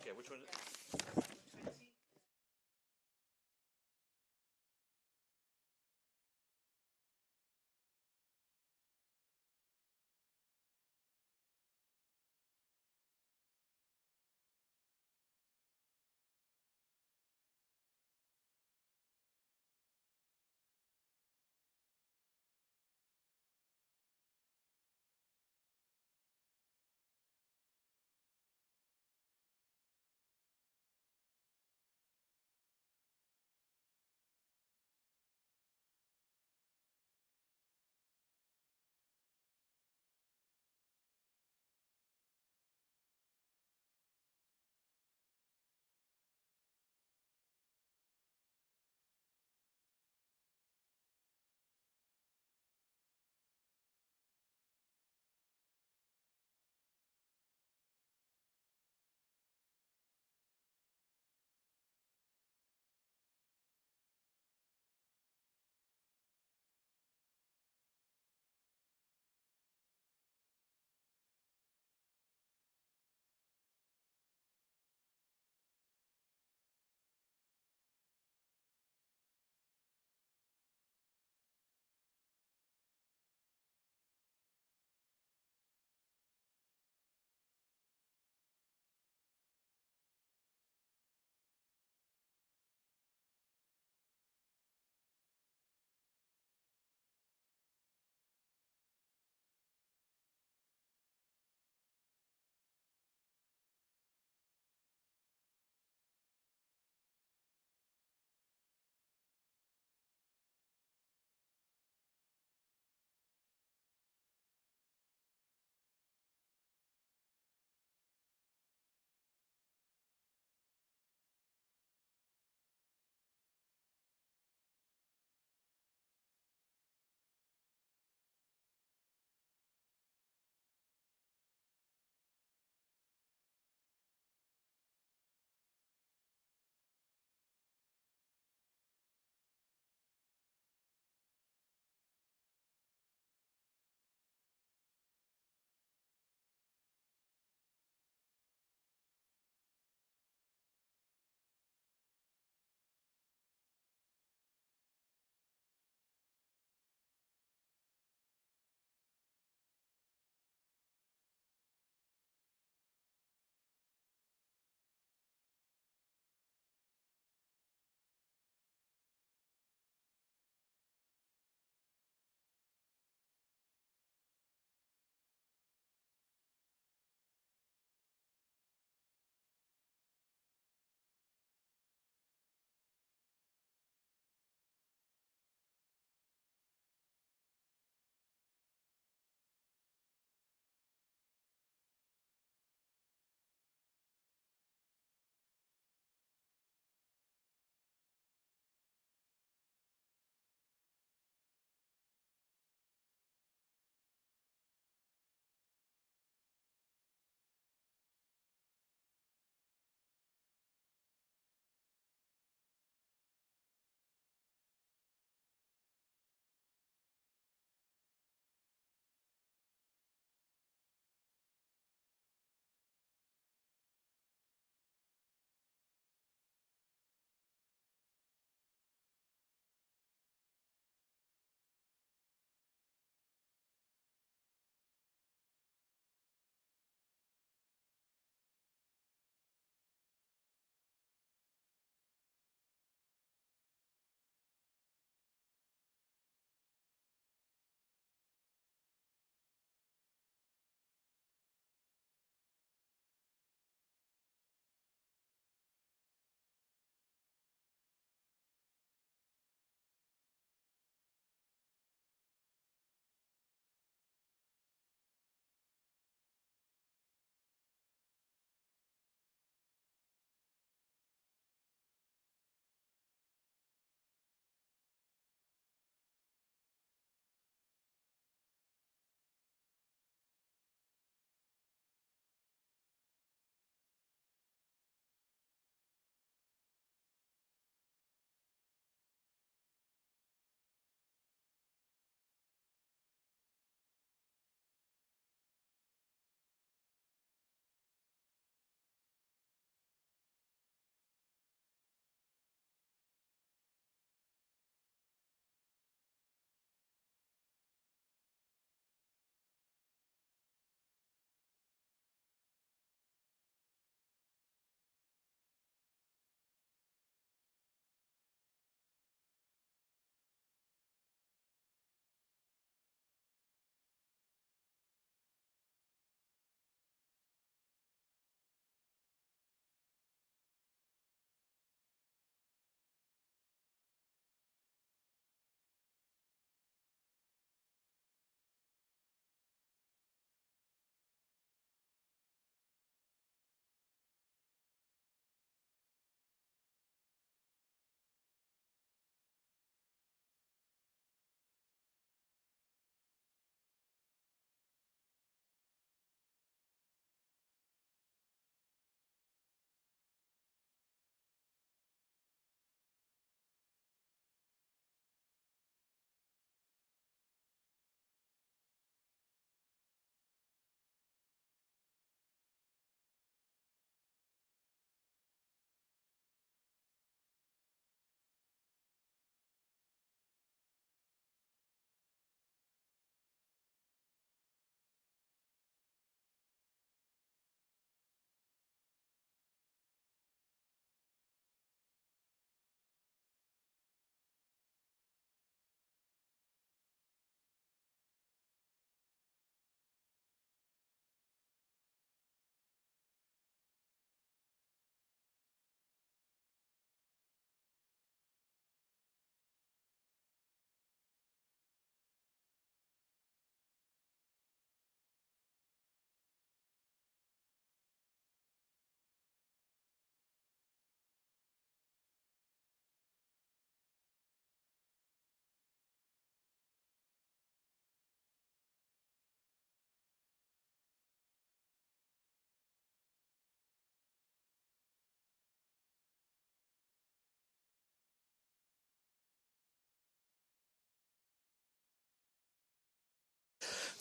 Okay, which one?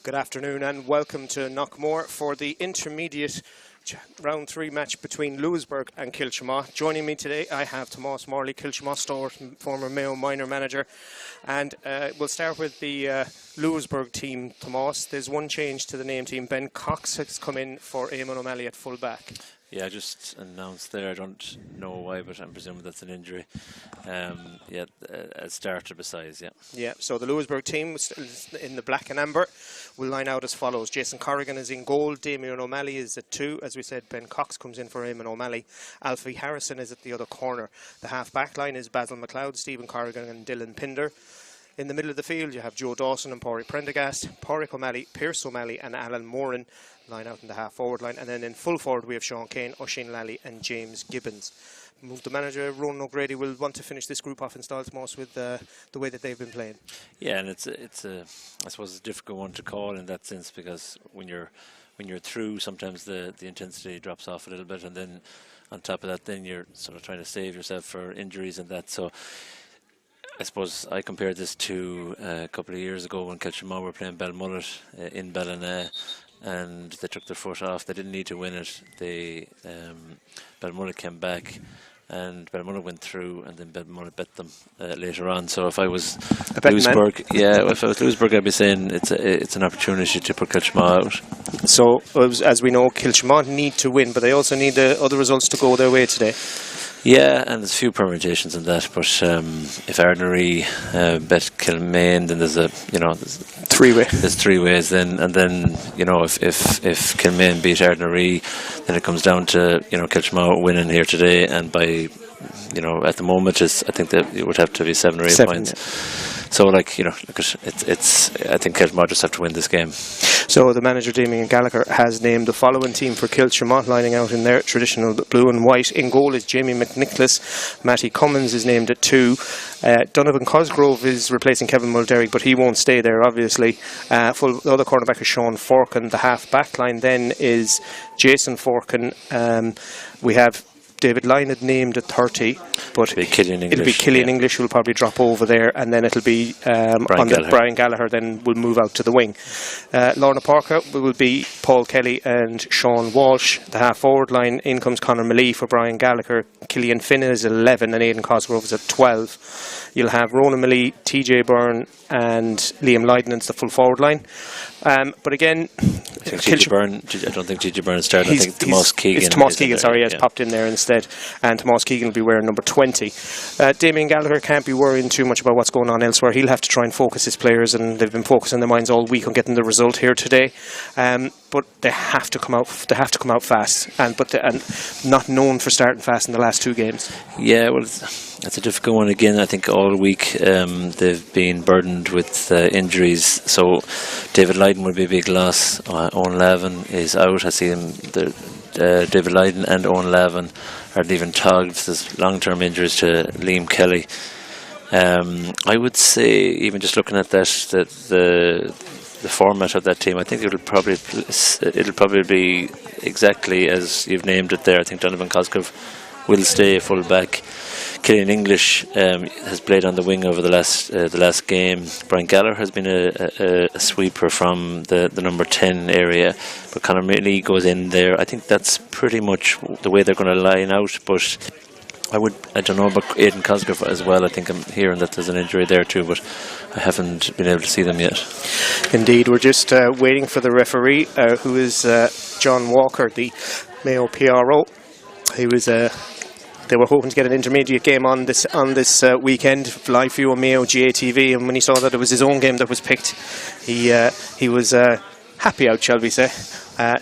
Good afternoon and welcome to Knockmore for the intermediate round 3 match between Louisberg and Kiltimagh. Joining me today I have Tomás Morley, Kiltimagh stalwart, former Mayo minor manager, and we'll start with the Louisberg team. Tomás, there's one change to the name team. Ben Cox has come in for Eamon O'Malley at full back. Yeah, just announced there. I don't know why, but I'm presuming that's an injury. A starter besides, yeah. Yeah, so the Louisberg team in the black and amber will line out as follows. Jason Corrigan is in goal. Damien O'Malley is at 2. As we said, Ben Cox comes in for Eamon O'Malley. Alfie Harrison is at the other corner. The half-back line is Basil McLeod, Stephen Corrigan and Dylan Pinder. In the middle of the field, you have Joe Dawson and Pádraig Prendergast, Pádraig O'Malley, Pierce O'Malley and Alan Moran line out in the half-forward line. And then in full forward, we have Sean Kane, Oisin Lally and James Gibbons. The manager, Ronan O'Grady, will want to finish this group off in Stolzmoos with the way that they've been playing. Yeah, and it's I suppose, a difficult one to call in that sense, because when you're through, sometimes the intensity drops off a little bit, and then on top of that, then you're sort of trying to save yourself for injuries and that. So I suppose I compared this to a couple of years ago when Kiltimagh were playing Belmullet in Ballina, and they took their foot off. They didn't need to win it. Belmullet came back, and Belmullet went through, and then Belmullet bet them later on. So if I was Louisberg, I'd be saying it's an opportunity to put Kiltimagh out. So as we know, Kiltimagh need to win, but they also need the other results to go their way today. Yeah, and there's a few permutations in that, but if Ardnaree bet Kilmaine, then there's three-way. There's 3 ways then, and then if Kilmaine beat Ardnaree, then it comes down to Kiltimagh winning here today, and by at the moment I think that it would have to be 7 or 8 points. Yeah. So I think Kiltimagh just have to win this game. So the manager, Damien Gallagher, has named the following team for Kiltimagh, lining out in their traditional blue and white. In goal is Jamie McNicholas. Matty Cummins is named at 2. Donovan Cosgrove is replacing Kevin Mulderrick, but he won't stay there, obviously. The other cornerback is Sean Forkin. The half-back line then is Jason Forkin. We have David Lynott named at 30, but it'll be Killian English who will probably drop over there, and then it'll be Brian Gallagher then will move out to the wing. Lorna Parker will be Paul Kelly and Sean Walsh. The half-forward line, in comes Conor Malee for Brian Gallagher. Killian Finney is at 11 and Aidan Cosgrove is at 12. You'll have Ronan Malee, TJ Byrne and Liam Leiden's the full forward line. But again, I don't think TJ Byrne started. I think Tomás Keegan. It's Tomás Keegan, has popped in there instead. And Tomás Keegan will be wearing number 20. Damien Gallagher can't be worrying too much about what's going on elsewhere. He'll have to try and focus his players, and they've been focusing their minds all week on getting the result here today. But they have to come out. They have to come out fast, and not known for starting fast in the last 2 games. Yeah, well, it's a difficult one again. I think all week they've been burdened with injuries. So David Lydon would be a big loss. Owen Lavin is out. I see him. David Lydon and Owen Lavin are leaving Togs. There's long-term injuries to Liam Kelly. I would say, even just looking at that, the format of that team, I think it'll probably be exactly as you've named it there. I think Donovan Cosgrove will stay full back. Killian English has played on the wing over the last game. Brian Gallagher has been a sweeper from the number 10 area, but Conor Malee goes in there. I think that's pretty much the way they're going to line out, but I don't know about Aidan Cosgrove as well. I think I'm hearing that there's an injury there too, but I haven't been able to see them yet. Indeed, we're just waiting for the referee, who is John Walker, the Mayo PRO. They were hoping to get an intermediate game on this weekend, live view on Mayo GATV, and when he saw that it was his own game that was picked, he was happy out, shall we say.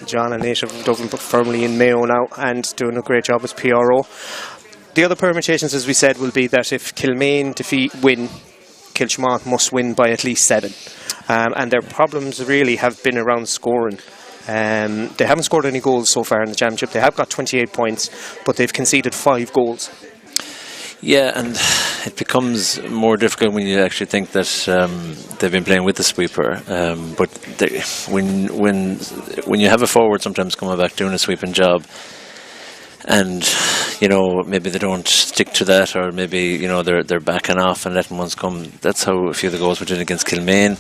John, a native of Dublin, but firmly in Mayo now, and doing a great job as PRO. The other permutations, as we said, will be that if Kilmaine win, Kiltimagh must win by at least 7. And their problems really have been around scoring. They haven't scored any goals so far in the championship. They have got 28 points, but they've conceded 5 goals. Yeah, and it becomes more difficult when you actually think that they've been playing with the sweeper. But when you have a forward sometimes coming back doing a sweeping job, and maybe they don't stick to that, or maybe they're backing off and letting ones come. That's how a few of the goals were done against Kilmaine.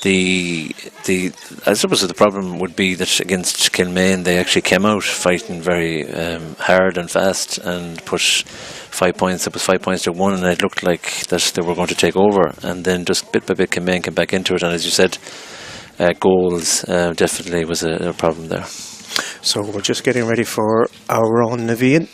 I suppose the problem would be that against Kilmaine they actually came out fighting very hard and fast and put 5 points. It was 5 points to 1, and it looked like that they were going to take over. And then just bit by bit, Kilmaine came back into it. And as you said, goals definitely was a problem there. So we're just getting ready for our own Naveen.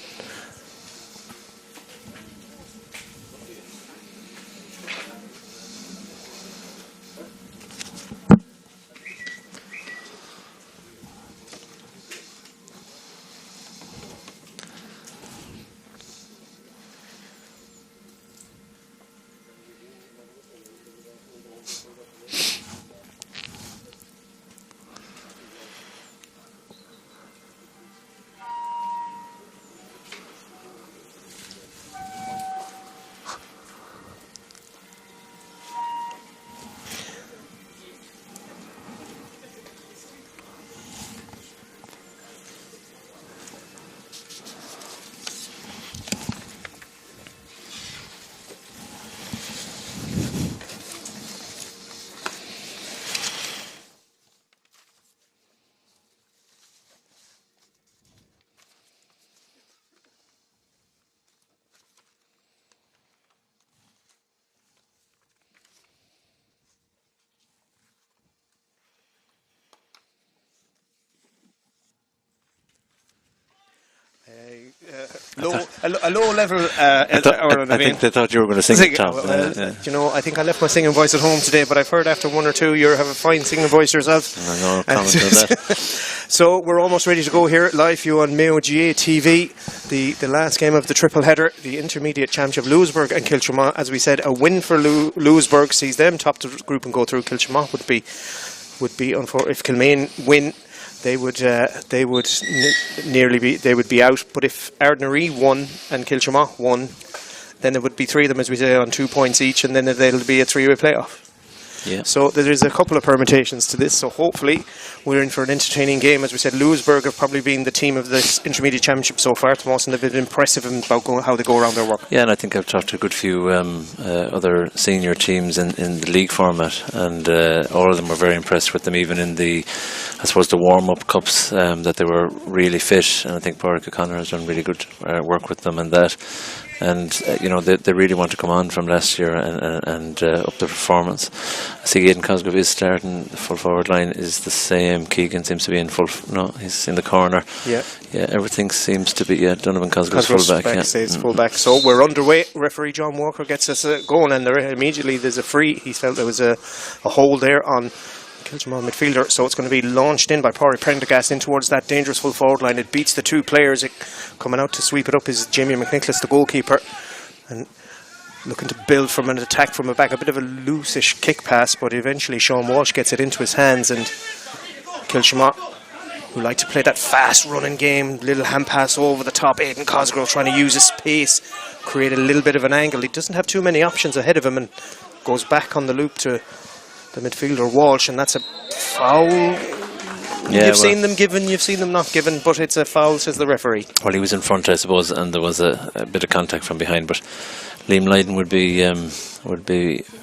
A low level. I think they thought you were going to sing it, Tom. You know, I think I left my singing voice at home today, but I've heard after one or two you have a fine singing voice yourself. No comment on that. So we're almost ready to go here live you on Mayo GA TV. The last game of the triple header, the intermediate championship, Louisberg and Kiltimagh. As we said, a win for Louisberg sees them top the group and go through. Kiltimagh would be if Kilmaine win, they would be out. But if Ardnaree won and Kiltimagh won, then there would be three of them, as we say, on 2 points each, and then it'll be a three-way playoff. Yeah. So there's a couple of permutations to this. So hopefully we're in for an entertaining game. As we said, Louisberg have probably been the team of this intermediate championship so far, Tomas, and they've been impressive about how they go around their work. Yeah, and I think I've talked to a good few other senior teams in the league format, and all of them were very impressed with them, even in the warm-up cups, that they were really fit. And I think Pádraig O'Connor has done really good work with them and that. And they really want to come on from last year and up the performance. I see Aidan Cosgrove is starting. The full forward line is the same. Keegan seems to be in he's in the corner. Yeah, everything seems to be. Donovan Cosgrove's full back. Stays full back. So we're underway. Referee John Walker gets us going, and immediately there's a free. He felt there was a hole there on Kiltimagh midfielder, so it's going to be launched in by Pádraig Prendergast in towards that dangerous full forward line. It beats the two players. Coming out to sweep it up is Jamie McNicholas, the goalkeeper, and looking to build from an attack from a back. A bit of a loose-ish kick pass, but eventually Sean Walsh gets it into his hands, and Kiltimagh, who like to play that fast running game, little hand pass over the top. Aidan Cosgrove trying to use his space, create a little bit of an angle. He doesn't have too many options ahead of him and goes back on the loop to the midfielder Walsh, and that's a foul. You've seen them given, you've seen them not given, but it's a foul, says the referee. Well, he was in front, I suppose, and there was a bit of contact from behind, but Liam Lydon would be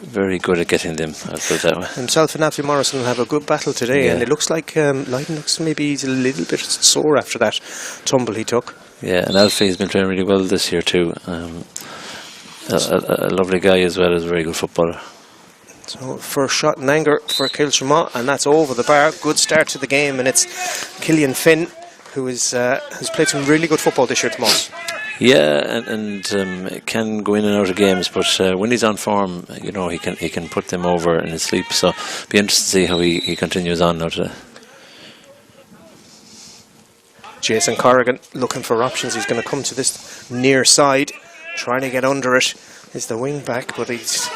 very good at getting them, I'll put it that way. Himself and Alfie Morrison will have a good battle today, and it looks like Lydon looks maybe he's a little bit sore after that tumble he took. Yeah, and Alfie's been playing really well this year too. A lovely guy as well, as a very good footballer. So first shot in anger for Kiltimagh, and that's over the bar. Good start to the game, and it's Killian Finn who has played some really good football this year, Tomas. Yeah, and can go in and out of games, but when he's on form, he can put them over in his sleep. So be interested to see how he continues on now today. Jason Corrigan looking for options. He's going to come to this near side, trying to get under it. Is the wing back, but he's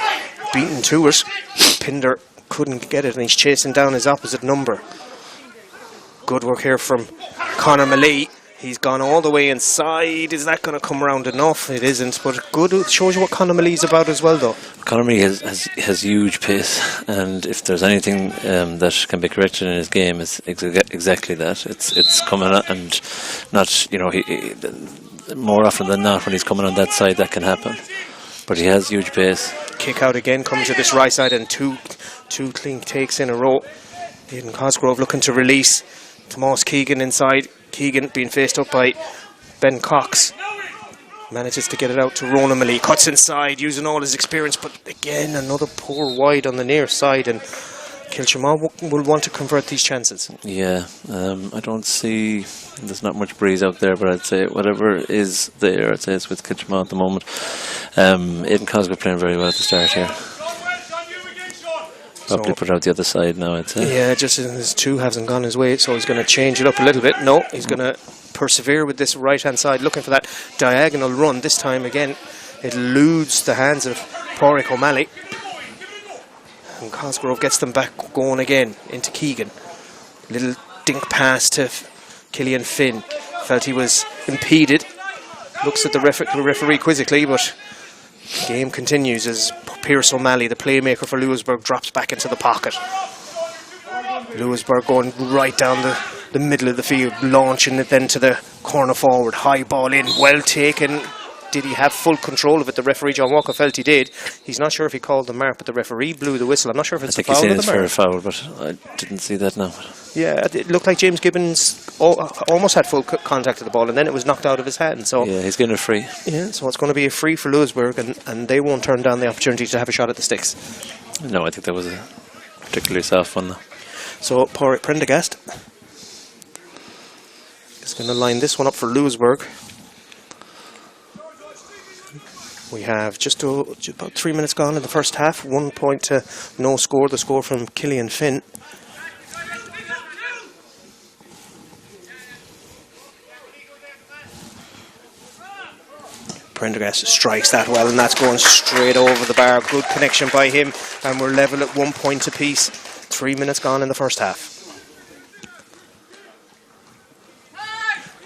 beaten to it. Pinder couldn't get it, and he's chasing down his opposite number. Good work here from Conor Maley. He's gone all the way inside. Is that going to come around enough? It isn't, but good. It shows you what Conor Maley's about as well, though. Conor Maley has huge pace, and if there's anything that can be corrected in his game, it's exactly that. It's coming out, and not, more often than not, when he's coming on that side, that can happen. But he has huge pace. Kick out again, comes to this right side, and two clean takes in a row. Aidan Cosgrove looking to release. Tomas Keegan inside. Keegan being faced up by Ben Cox. Manages to get it out to Ronan Malee. Cuts inside, using all his experience, but again, another poor wide on the near side, and Kiltimagh will want to convert these chances. Yeah, I don't see, there's not much breeze out there, but I'd say whatever is there, I'd say it's with Kiltimagh at the moment. Aidan Cosgrove playing very well at the start here. Probably put out the other side now, I'd say. Yeah, just his two hasn't gone his way, so he's going to change it up a little bit. No, he's going to persevere with this right-hand side, looking for that diagonal run. This time, again, it eludes the hands of Pádraig O'Malley. And Cosgrove gets them back going again into Keegan. Little dink pass to Killian Finn. Felt he was impeded. Looks at the referee quizzically, but game continues as Pierce O'Malley, the playmaker for Louisberg, drops back into the pocket. Louisberg going right down the middle of the field, launching it then to the corner forward. High ball in, well taken. Did he have full control of it? The referee, John Walker, felt he did. He's not sure if he called the mark, but the referee blew the whistle. I'm not sure if it's a foul or the mark. I think he's saying it's for a foul, but I didn't see that now. Yeah, it looked like James Gibbons almost had full contact of the ball, and then it was knocked out of his hand. So yeah, he's getting a free. Yeah, so it's going to be a free for Louisberg, and they won't turn down the opportunity to have a shot at the sticks. No, I think that was a particularly soft one, though. So Pádraig Prendergast is going to line this one up for Louisberg. We have just about 3 minutes gone in the first half. 1 point to no score. The score from Killian Finn. Prendergast strikes that well, and that's going straight over the bar. Good connection by him, and we're level at 1 point apiece. 3 minutes gone in the first half.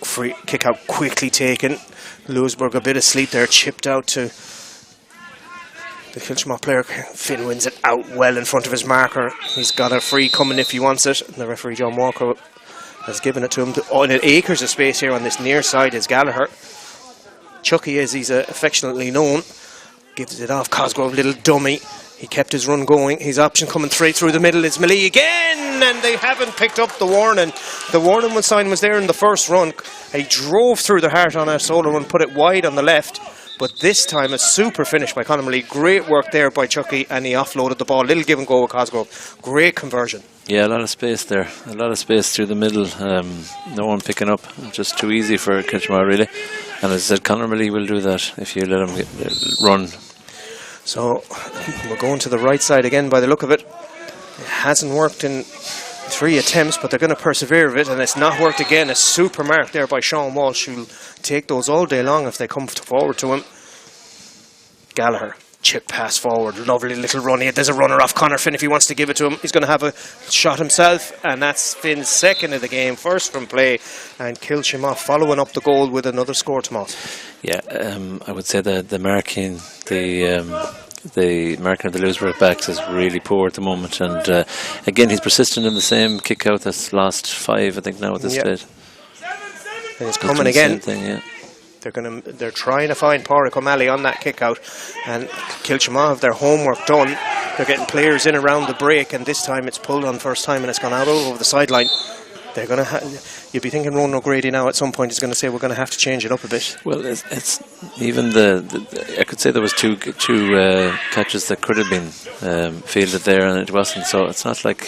Free kick out quickly taken. Louisberg a bit asleep there, chipped out to the Kiltimagh player. Finn wins it out well in front of his marker. He's got a free coming if he wants it. And the referee, John Walker, has given it to him. On acres of space here on this near side is Gallagher. Chucky, as he's affectionately known, gives it off. Cosgrove, little dummy. He kept his run going. His option coming straight through the middle. It's Malee again, and they haven't picked up the warning. The warning sign was there in the first run. He drove through the heart on a solo run, put it wide on the left. But this time a super finish by Conor Malee. Great work there by Chucky, and he offloaded the ball. Little give and go with Cosgrove. Great conversion. Yeah, a lot of space there. A lot of space through the middle. No one picking up. Just too easy for Kiltimagh, really. And as I said, Conor Malee will do that if you let him run. So we're going to the right side again by the look of it. It hasn't worked in 3 attempts, but they're going to persevere with it, and it's not worked again. A super mark there by Sean Walsh, who'll take those all day long if they come forward to him. Gallagher, chip pass forward, lovely little run here. There's a runner off Conor Finn if he wants to give it to him. He's going to have a shot himself, and that's Finn's second of the game, first from play, and Kiltimagh following up the goal with another score, Tomas. Yeah, I would say that the marking of the Louisberg backs is really poor at the moment, and again he's persistent in the same kick out that's lost 5 I think now at this stage. And it's coming again. Thing, yeah. They're trying to find Pádraig O'Malley on that kick out, and Kiltimagh have their homework done. They're getting players in around the break, and this time it's pulled on first time and it's gone out over the sideline. They're going to you'd be thinking Ronan O'Grady now at some point is going to say we're going to have to change it up a bit. Well, it's even I could say there was two catches that could have been fielded there, and it wasn't. So it's not like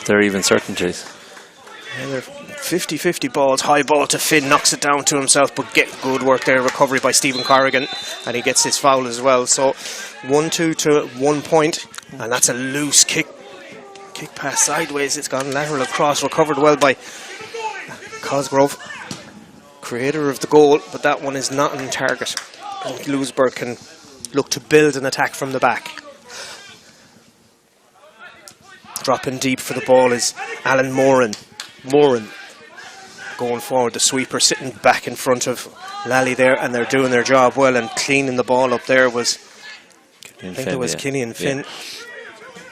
they're even certainties. Yeah, they're 50-50 balls. High ball to Finn, knocks it down to himself, but get good work there. Recovery by Stephen Corrigan, and he gets his foul as well. So 1-2 to 1 point, and that's a loose kick. Kick pass sideways, it's gone lateral across, recovered well by Cosgrove, creator of the goal, but that one is not on target. And Louisberg can look to build an attack from the back. Dropping deep for the ball is Alan Moran. Going forward, the sweeper sitting back in front of Lally there, and they're doing their job well, and cleaning the ball up there was Killian Finn.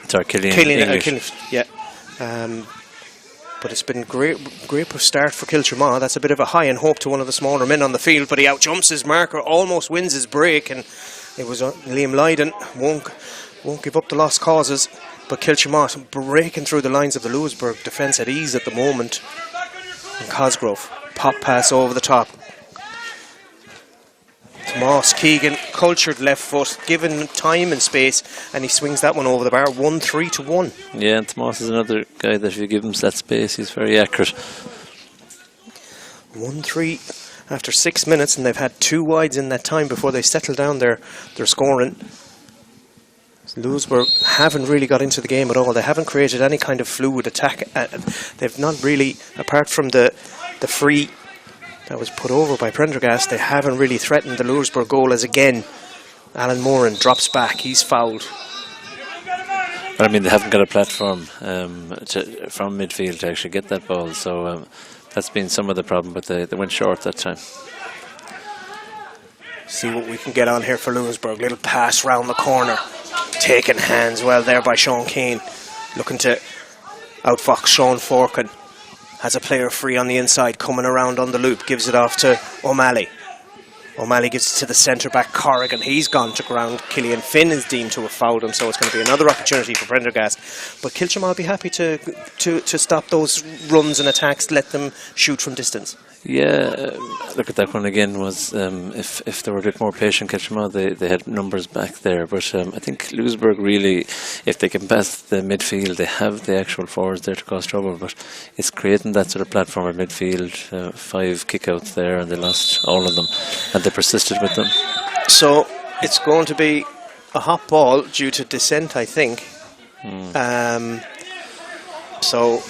Sorry, Killian. Killian, English. yeah. But it's been great start for Kiltimagh. That's a bit of a high and hope to one of the smaller men on the field, but he outjumps his marker, almost wins his break, and it was Liam Lydon won't give up the lost causes. But Kiltimagh breaking through the lines of the Louisberg defence at ease at the moment. And Cosgrove, pop pass over the top. Tomas Keegan, cultured left foot, given time and space, and he swings that one over the bar. 1-3 to 1. Yeah, and Tomas is another guy that if you give him that space, he's very accurate. 1-3 after 6 minutes, and they've had 2 wides in that time before they settle down their scoring. Louisberg haven't really got into the game at all. They haven't created any kind of fluid attack. They've not really, apart from the free that was put over by Prendergast, they haven't really threatened the Louisberg goal, as again Alan Moran drops back. He's fouled. But I mean, they haven't got a platform from midfield to actually get that ball, so that's been some of the problem, but they went short that time. See what we can get on here for Louisberg. Little pass round the corner, taken hands well there by Sean Keane, looking to outfox Sean Forkin. Has a player free on the inside, coming around on the loop, gives it off to O'Malley. O'Malley gives it to the centre back Corrigan. He's gone to ground. Killian Finn is deemed to have fouled him, so it's going to be another opportunity for Prendergast. But Kiltimagh will be happy to stop those runs and attacks, let them shoot from distance. Yeah, look at that one again. Was if they were a bit more patient, Kiltimagh, they had numbers back there. But I think Louisberg really, if they can pass the midfield, they have the actual forwards there to cause trouble. But it's creating that sort of platform at midfield. 5 kickouts there, and they lost all of them, and they persisted with them. So it's going to be a hot ball due to dissent, I think. So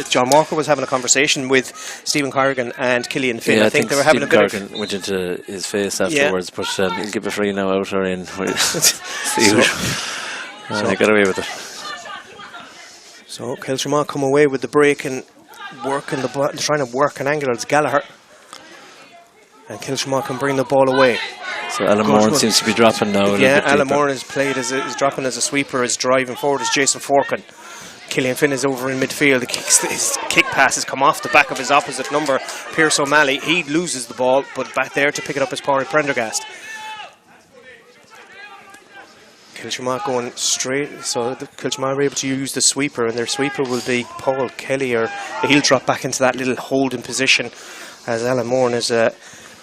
John Walker was having a conversation with Stephen Corrigan and Killian Finn. Yeah, I think they were having a bit Corrigan went into his face afterwards, but he'll give a free now, out or in. See they got away with it. So Kiltimagh come away with the break and working trying to work an angle. It's Gallagher, and Kiltimagh can bring the ball away. So Alan Moran seems to be dropping now. Yeah, Alan Moran is played is dropping as a sweeper, is driving forward as Jason Forkin. Killian Finn is over in midfield. His kick pass has come off the back of his opposite number, Pierce O'Malley. He loses the ball, but back there to pick it up is Pádraig Prendergast. Kiltimagh going straight, so the Kiltimagh are able to use the sweeper, and their sweeper will be Paul Kelly, or he'll drop back into that little holding position, as Alan Moran is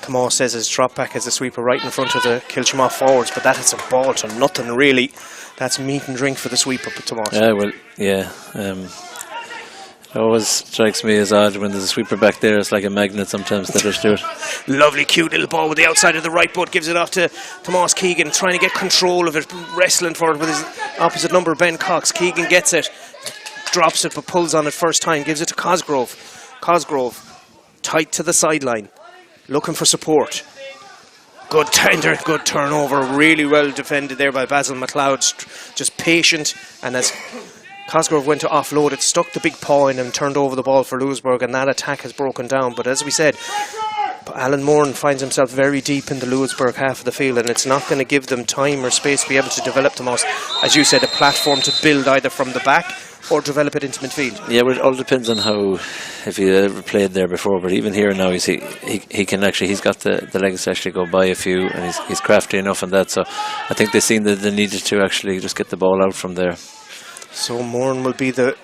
Tomas says his drop back as a sweeper right in front of the Kiltimagh forwards, but that is a ball to nothing really. That's meat and drink for the sweeper, Tomas. Yeah, well, yeah. It always strikes me as odd when there's a sweeper back there. It's like a magnet sometimes that just do it. Lovely, cute little ball with the outside of the right foot. Gives it off to Tomas Keegan, trying to get control of it, wrestling for it with his opposite number, Ben Cox. Keegan gets it, drops it, but pulls on it first time. Gives it to Cosgrove. Cosgrove, tight to the sideline, looking for support. Good tender, good turnover. Really well defended there by Basil McLeod. Just patient, and as Cosgrove went to offload it, stuck the big paw in and turned over the ball for Louisberg, and that attack has broken down. But as we said, Alan Moran finds himself very deep in the Louisberg half of the field, and it's not going to give them time or space to be able to develop the most, as you said, a platform to build either from the back or develop it into midfield. Yeah, well, it all depends on how, if he ever played there before. But even here now, you see, he can actually, he's got the legs to actually go by a few, and he's crafty enough in that. So I think they've seen that they needed to actually just get the ball out from there. So Moran will be the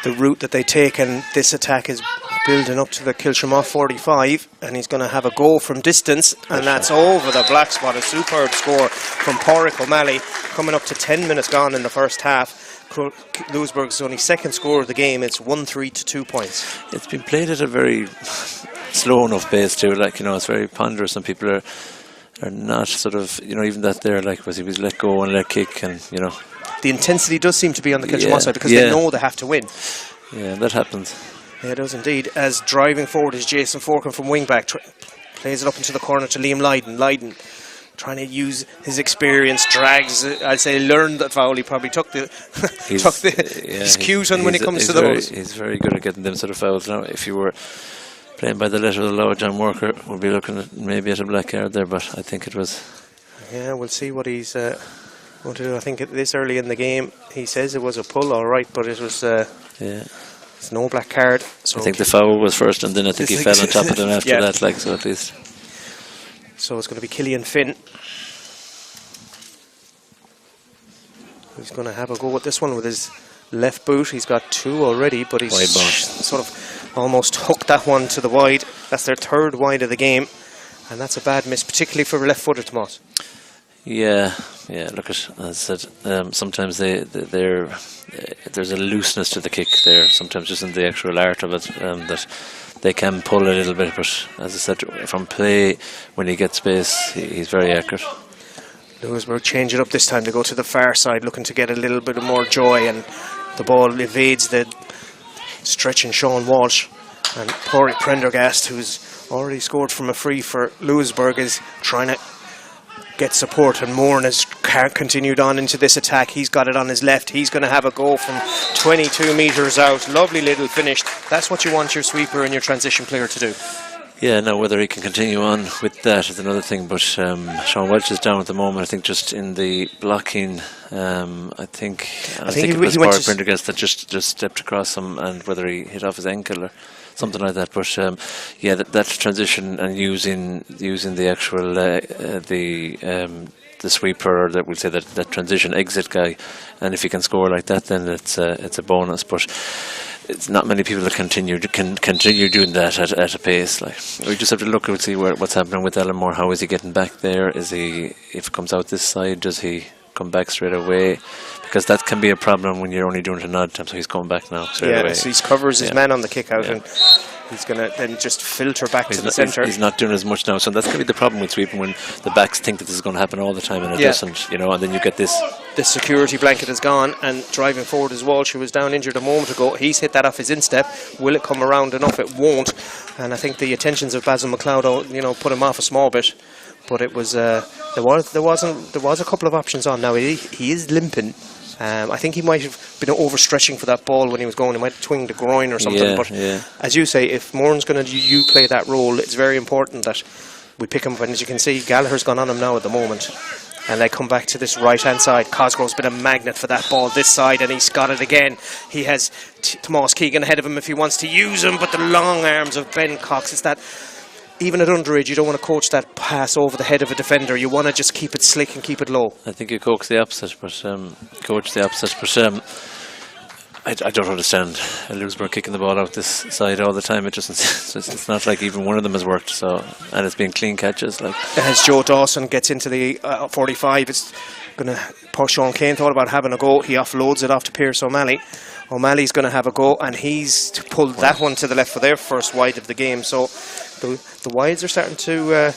route that they take, and this attack is building up to the Kiltimagh 45, and he's going to have a go from distance, and that's over the black spot. A superb score from Pádraig O'Malley, coming up to 10 minutes gone in the first half. Louisberg's only second score of the game. It's 1-3 to 2 points. It's been played at a very slow enough pace too. Like, you know, it's very ponderous, and people are not sort of, you know, even that there, like, was he was let go and let kick, and, you know, the intensity does seem to be on the Kiltimagh side, because they know they have to win. Yeah, that happens. Yeah, it does indeed. As driving forward is Jason Forkin from wing-back. Plays it up into the corner to Liam Lydon. Lydon trying to use his experience, drags, I'd say, learned that foul. He probably took his cues on when it comes to those. He's very good at getting them sort of fouls. Now, if you were playing by the letter of the law, John Walker would be looking at maybe at a black card there, but I think it was. Yeah, we'll see what he's going to do. I think this early in the game, he says it was a pull, all right, but it was. Yeah. There's no black card. So I think the foul was first, and then I think he fell on top of them after that. Like, so at least. So it's going to be Killian Finn. He's going to have a go at this one with his left boot. He's got 2 already, but he's sort of almost hooked that one to the wide. That's their 3rd wide of the game, and that's a bad miss, particularly for left-footed, Tomas. Yeah. Look at, as I said, sometimes there's a looseness to the kick there. Sometimes just in the actual art of it, that they can pull a little bit. But as I said, from play, when he gets space, he's very accurate. Louisberg change it up this time to go to the far side, looking to get a little bit of more joy, and the ball evades the stretching Sean Walsh, and Pori Prendergast, who's already scored from a free for Louisberg, is trying to get support, and Moran has continued on into this attack. He's got it on his left. He's going to have a go from 22 metres out. Lovely little finish. That's what you want your sweeper and your transition player to do. Yeah, now whether he can continue on with that is another thing, but Sean Welch is down at the moment. I think just in the blocking, I think it was Pori Prendergast that just stepped across him, and whether he hit off his ankle or something like that. But that transition and using the actual the sweeper, or that we'll say that transition exit guy, and if he can score like that, then it's a bonus. But it's not many people that can continue doing that at a pace. Like, we just have to look and see what's happening with Ellenmore. How is he getting back there? Is he, if it comes out this side, does he come back straight away? Because that can be a problem when you're only doing it an odd time. So he's coming back now straight away. So he covers his man on the kick out, and he's going to then just filter back to the centre. He's not doing as much now, so that's going to be the problem with sweeping, when the backs think that this is going to happen all the time and it doesn't, and then you get this. The security blanket is gone, and driving forward is Walsh, who was down injured a moment ago. He's hit that off his instep. Will it come around enough? It won't. And I think the attentions of Basil McLeod, put him off a small bit. But it was there was a couple of options on. Now he is limping. I think he might have been overstretching for that ball when he was going. He might have twinged the groin or something. But as you say, if Moran's going to play that role, it's very important that we pick him. And as you can see, Gallagher's gone on him now at the moment. And they come back to this right-hand side. Cosgrove's been a magnet for that ball this side, and he's got it again. He has Tomas Keegan ahead of him if he wants to use him, but the long arms of Ben Cox, it's that... Even at underage, you don't want to coach that pass over the head of a defender. You want to just keep it slick and keep it low. I think you coach the opposite, but I don't understand Louisberg kicking the ball out this side all the time. It's not like even one of them has worked. So, and it's been clean catches. Like, as Joe Dawson gets into the 45, it's going to. Sean Kane thought about having a go. He offloads it off to Pierce O'Malley. O'Malley's going to have a go, and he's pulled that one to the left for their first wide of the game. So the wides are starting to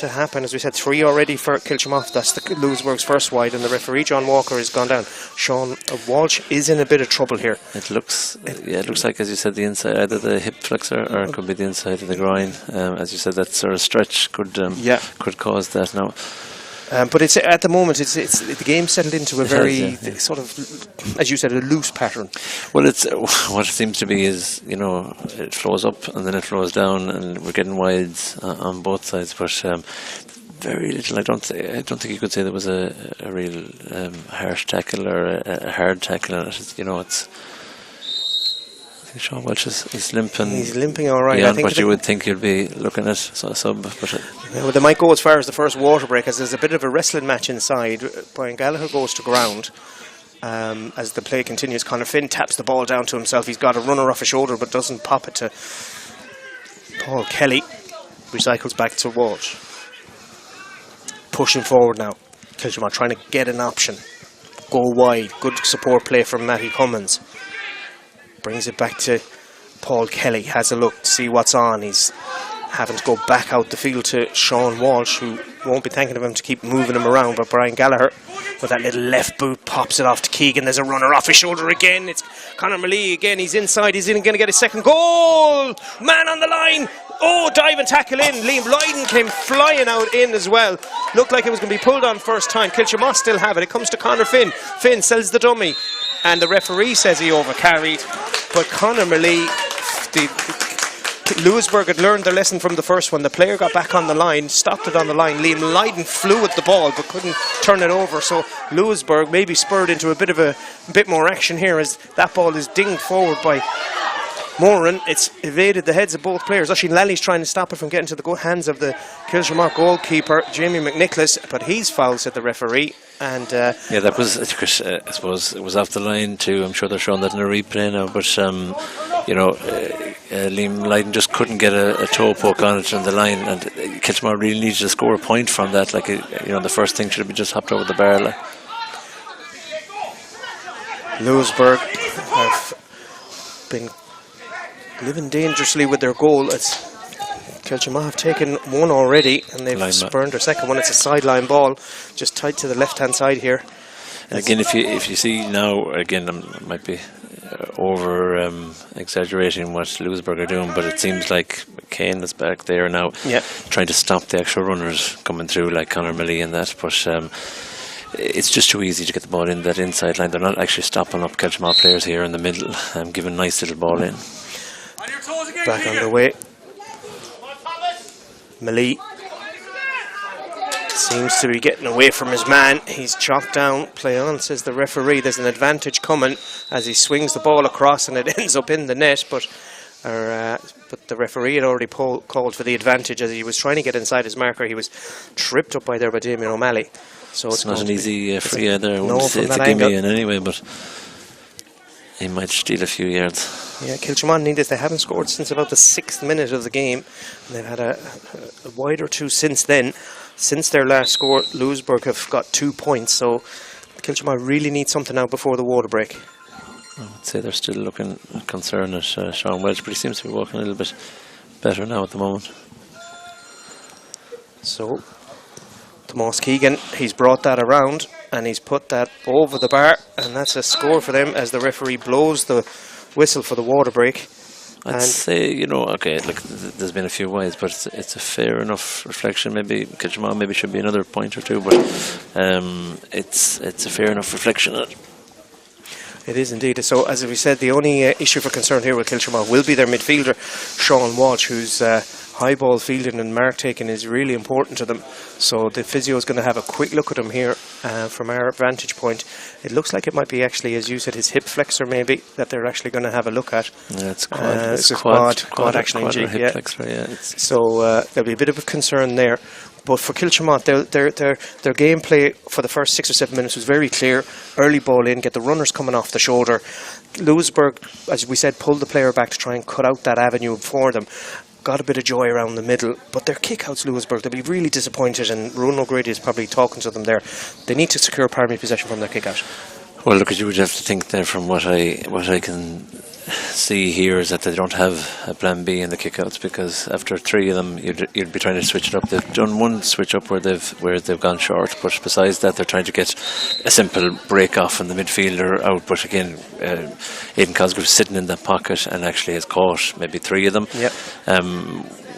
happen. As we said, 3 already for Kiltimagh. That's the Louisberg's first wide, and the referee John Walker has gone down. Sean Walsh is in a bit of trouble here. It looks like, as you said, the inside, either the hip flexor or it could be the inside of the groin. As you said, that sort of stretch could cause that now. But it's at the moment, the game settled into a very sort of, as you said, a loose pattern. Well, it's what it seems to be is it flows up and then it flows down, and we're getting wides on both sides. But very little. I don't think you could say there was a real harsh tackle or a hard tackle on it. It's. I think Sean Welch is limping. He's limping all right. I think what you would think you'd be looking at a sub. But they might go as far as the first water break, as there's a bit of a wrestling match inside. Brian Gallagher goes to ground. As the play continues, Conor Finn taps the ball down to himself. He's got a runner off his shoulder, but doesn't pop it to Paul Kelly. Recycles back to Walsh. Pushing forward now. Kiltimagh trying to get an option. Go wide. Good support play from Matty Cummins. Brings it back to Paul Kelly. Has a look to see what's on. He's having to go back out the field to Sean Walsh, who won't be thanking him to keep moving him around. But Brian Gallagher, with that little left boot, pops it off to Keegan. There's a runner off his shoulder again. It's Conor Malee again. He's inside. He's going to get his second goal. Man on the line. Oh, dive and tackle in. Liam Lydon came flying out in as well. Looked like it was going to be pulled on first time. Kiltimagh still have it. It comes to Conor Finn. Finn sells the dummy. And the referee says he overcarried. But Conor Malee, Louisberg had learned their lesson from the first one. The player got back on the line, stopped it on the line. Liam Lydon flew at the ball but couldn't turn it over. So Louisberg maybe spurred into a bit more action here, as that ball is dinged forward by Moran, it's evaded the heads of both players. Actually, Lally's trying to stop it from getting to the hands of the Kiltimagh goalkeeper, Jamie McNicholas, but he's fouled, said the referee. And yeah, that was, I suppose, it was off the line too. I'm sure they're showing that in a replay now, but Liam Lydon just couldn't get a toe poke on it on the line, and Kiltimagh really needed to score a point from that. Like, the first thing should have been just hopped over the bar. Like. Louisberg have been living dangerously with their goal. It's Kiltimagh have taken one already, and they've spurned their second one. It's a sideline ball, just tight to the left-hand side here. And again, if you see now, again, I might be over exaggerating what Louisberg are doing, but it seems like Kane is back there now, trying to stop the actual runners coming through, like Conor Millie and that. But it's just too easy to get the ball in that inside line. They're not actually stopping up Kiltimagh players here in the middle, giving a nice little ball in. Back underway. Millie seems to be getting away from his man. He's chopped down. Play on, says the referee. There's an advantage coming as he swings the ball across, and it ends up in the net. But the referee had already called for the advantage as he was trying to get inside his marker. He was tripped up by Damien O'Malley. So it's not an easy free either. I no, wouldn't say it's a gimme in any way, but he might steal a few yards. Yeah, Kiltimagh need this. They haven't scored since about the 6th minute of the game. And they've had a wide or two since then. Since their last score, Louisberg have got 2 points. So Kiltimagh really need something now before the water break. I would say they're still looking concerned at Sean Welch, but he seems to be walking a little bit better now at the moment. So Tomas Keegan, he's brought that around and he's put that over the bar, and that's a score for them as the referee blows the whistle for the water break. I'd say, okay, look, there's been a few wides, but it's a fair enough reflection. Maybe Kiltimagh maybe should be another point or two, but it's a fair enough reflection. It is indeed. So, as we said, the only issue for concern here with Kiltimagh will be their midfielder, Sean Walsh, who's high ball fielding and mark taking is really important to them. So the physio is going to have a quick look at him here from our vantage point. It looks like it might be actually, as you said, his hip flexor maybe that they're actually going to have a look at. Yeah, it's quad action injury. Hip flexor, yeah. So there'll be a bit of a concern there. But for Kiltimagh, their gameplay for the first 6 or 7 minutes was very clear. Early ball in, get the runners coming off the shoulder. Louisberg, as we said, pulled the player back to try and cut out that avenue for them. Got a bit of joy around the middle, but their kickouts, Louisberg, they'll be really disappointed, and Ronan O'Grady is probably talking to them there. They need to secure primary possession from their kickout. Well, look, you would have to think there from what I can see here is that they don't have a plan B in the kickouts, because after 3 of them you'd be trying to switch it up. They've done one switch up where they've gone short, but besides that they're trying to get a simple break off and the midfielder out. But again, Aidan Cosgrove's sitting in that pocket and actually has caught maybe 3 of them. Yep.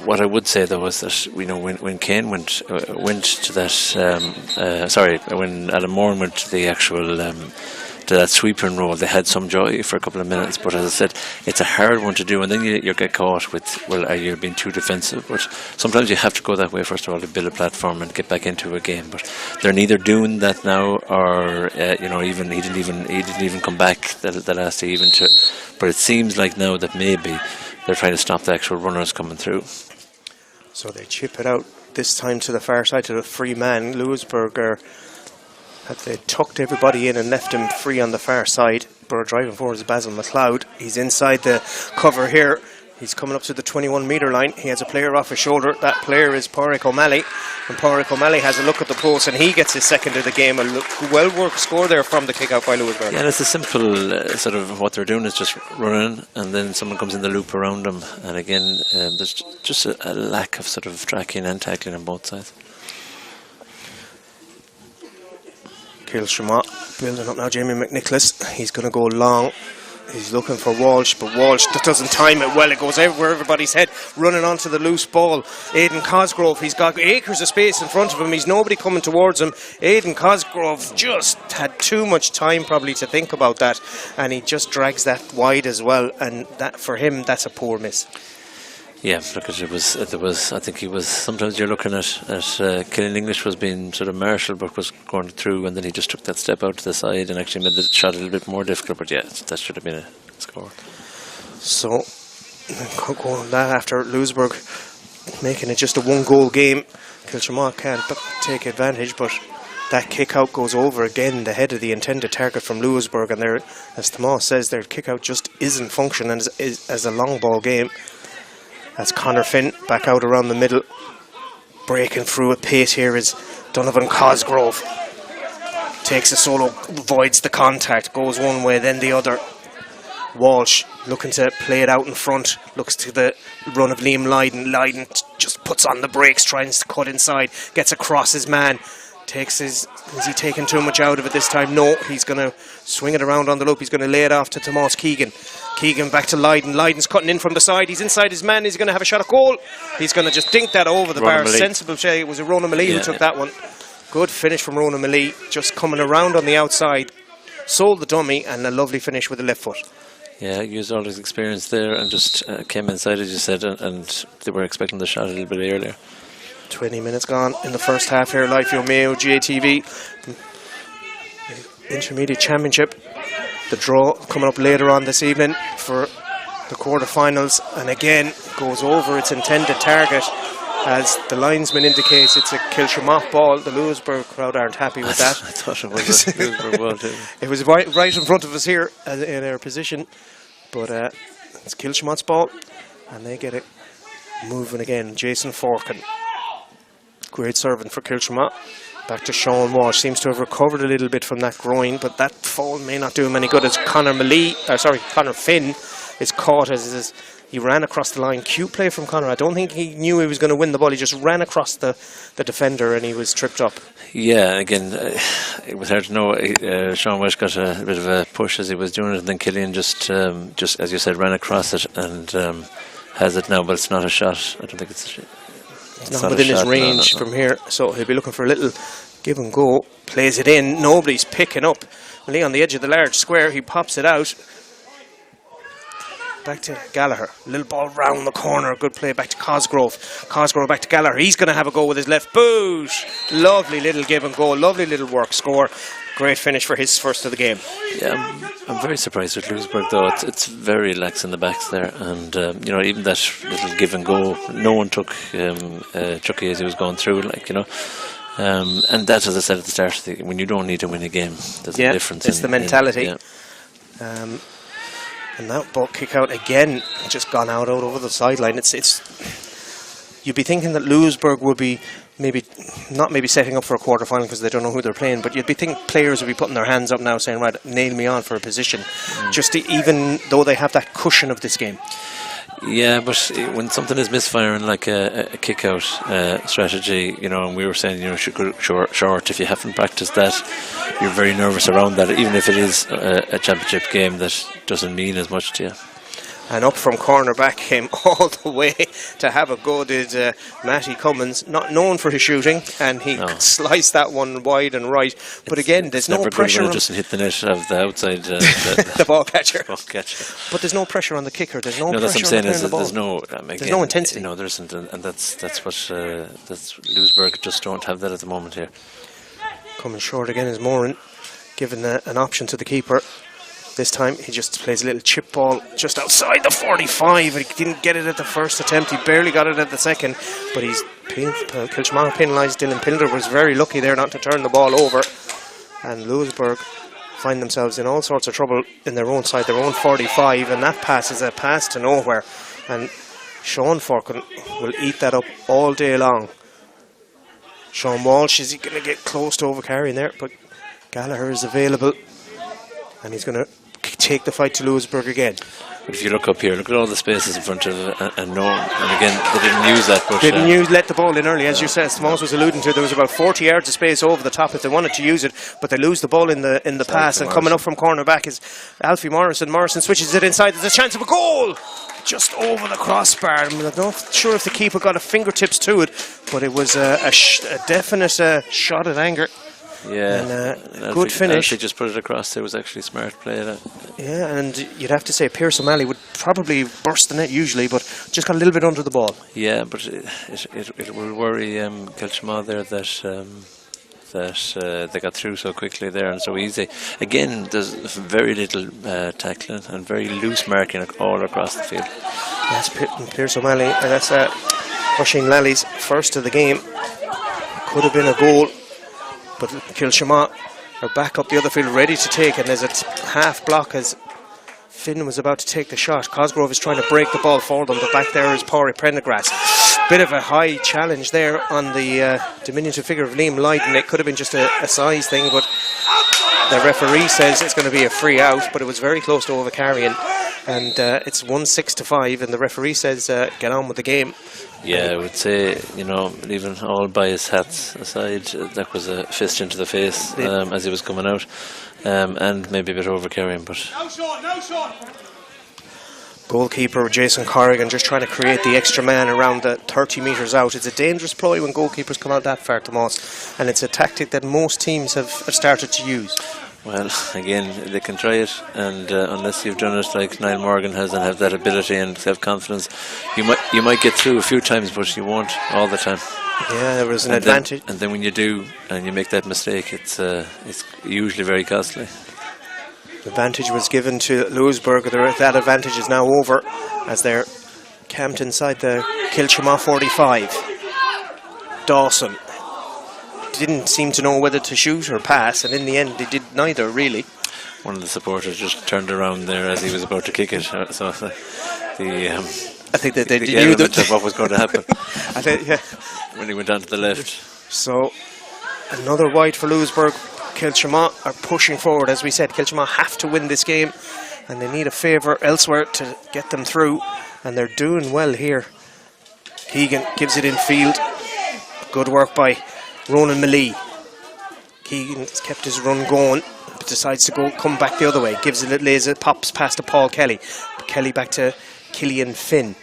What I would say though was that when Kane went to that when Alan Moran went to the actual to that sweeping role, they had some joy for a couple of minutes, but as I said, it's a hard one to do, and then you get caught with, well, are you being too defensive? But sometimes you have to go that way first of all to build a platform and get back into a game. But they're neither doing that now, or even he didn't even come back the last day even to. But it seems like now that maybe they're trying to stop the actual runners coming through. So they chip it out this time to the far side to the free man. Louisberg had they tucked everybody in and left him free on the far side. But driving forward is Basil McLeod. He's inside the cover here. He's coming up to the 21-metre line. He has a player off his shoulder. That player is Pádraig O'Malley. And Pádraig O'Malley has a look at the post, and he gets his second of the game. A well-worked score there from the kick-out by Louisberg. Yeah, and it's a simple sort of what they're doing is just running, and then someone comes in the loop around them. And again, there's just a lack of sort of tracking and tackling on both sides. Kiltimagh building up now. Jamie McNicholas, he's going to go long. He's looking for Walsh, but Walsh doesn't time it well. It goes over everybody's head, running onto the loose ball. Aidan Cosgrove, he's got acres of space in front of him. He's nobody coming towards him. Aidan Cosgrove just had too much time probably to think about that, and he just drags that wide as well. And that for him, that's a poor miss. Yeah, because I think he was, sometimes you're looking at Killian English was being sort of marshalled but was going through, and then he just took that step out to the side and actually made the shot a little bit more difficult. But yeah, that should have been a score. So that after Louisberg making it just a 1-goal game. Kiltimagh can't take advantage, but that kick out goes over again the head of the intended target from Louisberg, and there, as Tomas says, their kick out just isn't functioning as a long ball game. That's Conor Finn back out around the middle. Breaking through at pace here is Donovan Cosgrove. Takes a solo, avoids the contact, goes one way then the other. Walsh looking to play it out in front, looks to the run of Liam Lydon. Lydon just puts on the brakes, tries to cut inside, gets across his man. Is he taking too much out of it this time? No, he's going to swing it around on the loop. He's going to lay it off to Tomas Keegan. Keegan back to Lydon. Lydon's cutting in from the side. He's inside his man. He's going to have a shot at goal. He's going to just dink that over the bar. Sensible play. It was a Ronan Malee who took that one. Good finish from Ronan Malee. Just coming around on the outside. Sold the dummy, and a lovely finish with the left foot. Yeah, he used all his experience there and just came inside, as you said, and they were expecting the shot a little bit earlier. 20 minutes gone in the first half here, live for Mayo GATV. Intermediate Championship. The draw coming up later on this evening for the quarterfinals, and again goes over its intended target. As the linesman indicates, it's a Kiltimagh ball. The Louisberg crowd aren't happy with that. I thought it was a Louisberg ball too. It was right in front of us here in our position, but it's Kiltimagh's ball, and they get it moving again. Jason Forkin. Great servant for Kiltimagh. Back to Sean Walsh. Seems to have recovered a little bit from that groin, but that fall may not do him any good as Conor Finn is caught as he ran across the line. Cute play from Conor. I don't think he knew he was going to win the ball. He just ran across the defender and he was tripped up. Yeah, again, it was hard to know. Sean Walsh got a bit of a push as he was doing it, and then Killian just as you said, ran across it and has it now, but it's not a shot. I don't think it's not within his range from here, so he'll be looking for a little give and go. Plays it in, nobody's picking up. Malee on the edge of the large square, he pops it out. Back to Gallagher, little ball round the corner, good play back to Cosgrove. Cosgrove back to Gallagher, he's going to have a go with his left boot. Lovely little give and go, lovely little work, score. Great finish for his first of the game. Yeah, I'm very surprised with Louisberg though. It's very lax in the backs there, and even that little give and go, no one took Chucky as he was going through, and that's, as I said at the start, when you don't need to win a game, there's a difference. It's the mentality. And that ball kick out again, just gone out over the sideline. It's you'd be thinking that Louisberg would be not setting up for a quarter-final because they don't know who they're playing, but you'd be thinking players would be putting their hands up now saying, right, nail me on for a position, even though they have that cushion of this game. Yeah, but when something is misfiring like a kick-out strategy, and we were saying, should go short. If you haven't practiced that, you're very nervous around that, even if it is a championship game that doesn't mean as much to you. And up from cornerback came all the way to have a go did Matty Cummins, not known for his shooting, and he sliced that one wide and right. But again, there's no pressure on... It doesn't hit the net of the outside... the ball catcher. But there's no pressure on the kicker. There's no pressure that's what I'm saying, on the ball. There's no intensity. No, there isn't, and that's what Louisberg just don't have that at the moment here. Coming short again is Moran, giving an option to the keeper. This time he just plays a little chip ball just outside the 45, and he didn't get it at the first attempt. He barely got it at the second, but he's Kiltimagh penalised. Dylan Pilder was very lucky there not to turn the ball over, and Louisberg find themselves in all sorts of trouble in their own side, their own 45, and that pass is a pass to nowhere, and Sean Forkin will eat that up all day long. Sean Walsh, is he going to get close to overcarrying there? But Gallagher is available, and he's going to take the fight to Louisberg again. But if you look up here, look at all the spaces in front of and again, they didn't use that. But let the ball in early, as you said. Tomas was alluding to. There was about 40 yards of space over the top if they wanted to use it, but they lose the ball in the pass. And coming up from cornerback is Alfie Morrison. Morrison switches it inside. There's a chance of a goal, just over the crossbar. I'm not sure if the keeper got a fingertips to it, but it was a definite shot at anger. Yeah, and good finish. He just put it across. It was actually smart play. Yeah, and you'd have to say Pierce O'Malley would probably burst the net usually, but just got a little bit under the ball. Yeah, but it will worry Kiltimagh there that they got through so quickly there and so easy. Again, there's very little tackling and very loose marking all across the field. That's Pierce O'Malley, and that's Oisin Lally's first of the game. Could have been a goal, but Kiltimagh are back up the other field, ready to take, and there's a half block as Finn was about to take the shot. Cosgrove is trying to break the ball for them, but back there is Pádraig Prendergrass. Bit of a high challenge there on the diminutive figure of Liam Lydon. It could have been just a size thing, but the referee says it's going to be a free out, but it was very close to overcarrying, and it's 1-6-5, and the referee says get on with the game. Yeah, I would say, leaving all bias hats aside, that was a fist into the face as he was coming out, and maybe a bit overcarrying, but... No, Sean. Goalkeeper Jason Corrigan just trying to create the extra man around the 30 metres out. It's a dangerous ploy when goalkeepers come out that far, Tomas, and it's a tactic that most teams have started to use. Well, again, they can try it, and unless you've done it like Niall Morgan has and have that ability and self-confidence, you might get through a few times, but you won't all the time. Yeah, there was an advantage. And then when you do, and you make that mistake, it's usually very costly. The advantage was given to Louisberg. That advantage is now over as they're camped inside the Kiltimagh 45. Dawson didn't seem to know whether to shoot or pass, and in the end they did neither, really. One of the supporters just turned around there as he was about to kick it, so I think that they the knew element that of what was going to happen I think, yeah. when he went down to the left. So another wide for Louisberg. Kiltimagh are pushing forward. As we said, Kiltimagh have to win this game, and they need a favour elsewhere to get them through, and they're doing well here. Keegan gives it in field. Good work by Ronan Malee. Keegan's kept his run going, but decides to come back the other way. Gives it, lays it, pops past to Paul Kelly. Kelly back to Killian Finn.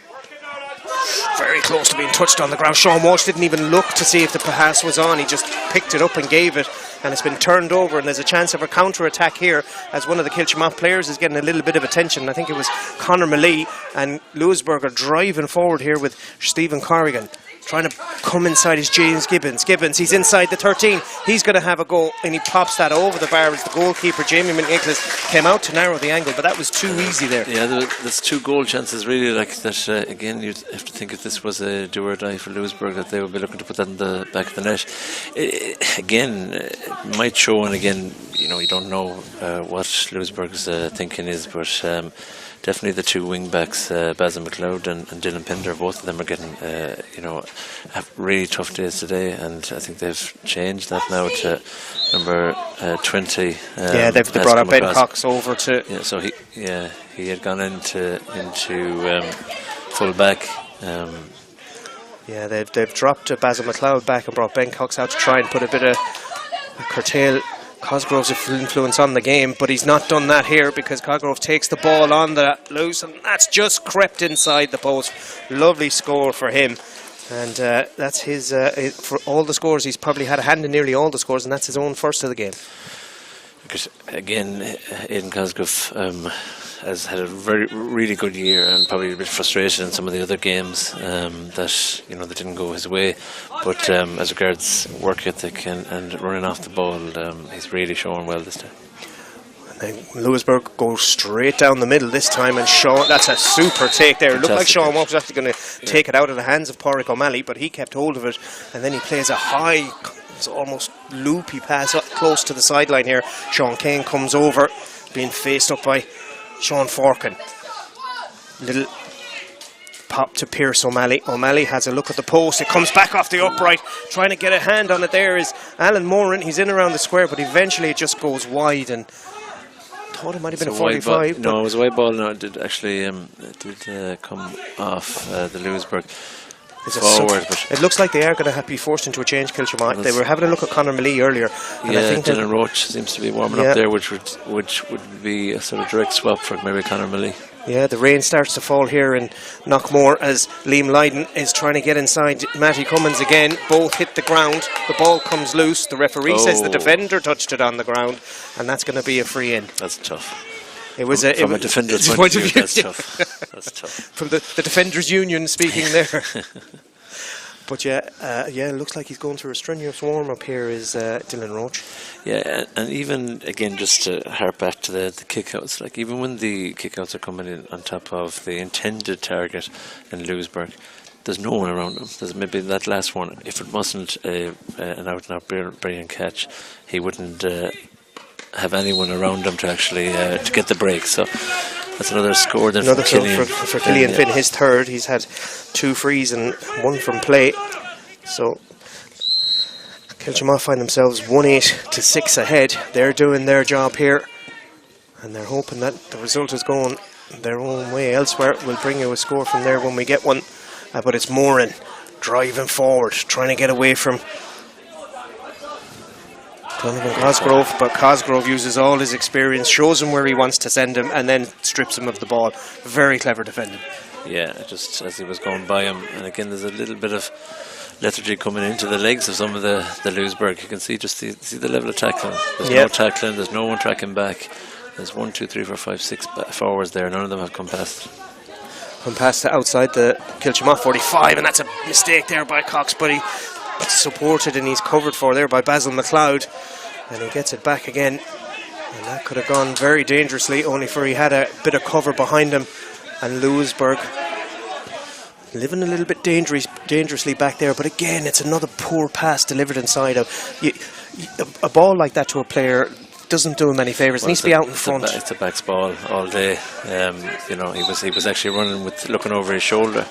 Very close to being touched on the ground. Sean Walsh didn't even look to see if the pass was on. He just picked it up and gave it, and it's been turned over, and there's a chance of a counter-attack here as one of the Kiltimagh players is getting a little bit of attention. I think it was Conor Malee, and Louisberg are driving forward here with Stephen Corrigan, trying to come inside his James Gibbons. He's inside the 13. He's going to have a go, and he pops that over the bar as the goalkeeper, Jamie McNicholas, came out to narrow the angle, but that was too easy there. Yeah, there's 2 goal chances really like that. Again, you'd have to think if this was a do or die for Louisberg, that they would be looking to put that in the back of the net. It might show, and again, you don't know what Louisberg's thinking is, but definitely the 2 wing backs, Basil McLeod and Dylan Pinder, both of them are getting, have really tough days today, and I think they've changed that now to number 20. They've brought up Ben Cox over to. Yeah, so he had gone into full back. They've dropped Basil McLeod back and brought Ben Cox out to try and put a bit of curtail Cosgrove's influence on the game, but he's not done that here because Cosgrove takes the ball on the loose, and that's just crept inside the post. Lovely score for him, and that's his for all the scores. He's probably had a hand in nearly all the scores, and that's his own first of the game. Because again, Aidan Cosgrove has had a really good year, and probably a bit frustrated in some of the other games that that didn't go his way. But as regards work ethic and running off the ball, he's really showing well this time. And then Louisberg goes straight down the middle this time, and Sean, that's a super take there. It looked like Sean Walsh was actually going to take it out of the hands of Pádraig O'Malley, but he kept hold of it, and then he plays a high, it's almost loopy pass up close to the sideline here. Sean Kane comes over, being faced up by Sean Forkin. Little pop to Pierce O'Malley. O'Malley has a look at the post. It comes back off the upright. Trying to get a hand on it there is Alan Moran. He's in around the square, but eventually it just goes wide, and thought it might have been a 45. No, it was a wide ball. No, it did actually come off the Louisberg forward. But it looks like they are going to be forced into a change, Kiltimagh. They were having a look at Conor Malee earlier. And I think Dylan Roach seems to be warming up there, which would be a sort of direct swap for maybe Conor Malee. Yeah, the rain starts to fall here in Knockmore as Liam Lydon is trying to get inside Matty Cummins again. Both hit the ground. The ball comes loose. The referee says the defender touched it on the ground, and that's going to be a free in. That's tough. It was from a defender's point of view. That's tough. That's tough. From the defenders' union speaking there. But it looks like he's going through a strenuous warm-up here, is Dylan Roach. Yeah, and even again, just to harp back to the kickouts, like even when the kickouts are coming in on top of the intended target in Louisberg, there's no one around him. There's maybe that last one. If it wasn't an out-and-out brilliant catch, he wouldn't have anyone around him to actually to get the break. So that's another score then Another from Killian. for Killian Finn, his third. He's had 2 frees and 1 from play. So Kiltimagh find themselves 1-8 to 6 ahead. They're doing their job here, and they're hoping that the result is going their own way elsewhere. We'll bring you a score from there when we get one. But it's Moran driving forward, trying to get away from Donovan Cosgrove, but Cosgrove uses all his experience, shows him where he wants to send him, and then strips him of the ball. Very clever defending. Yeah, just as he was going by him. And again, there's a little bit of lethargy coming into the legs of some of the Louisberg. You can see see the level of tackling. There's no tackling, there's no one tracking back. There's 1, 2, 3, 4, 5, 6 forwards there. None of them have come past. Come past outside the Kiltimagh 45, and that's a mistake there by Cox, but it's supported and he's covered for there by Basil McLeod, and he gets it back again, and that could have gone very dangerously, only for he had a bit of cover behind him, and Louisberg living a little bit dangerously back there. But again, it's another poor pass delivered inside of a ball like that to a player doesn't do him any favours. Needs to be out in front. It's a backs ball all day. He was actually running with looking over his shoulder.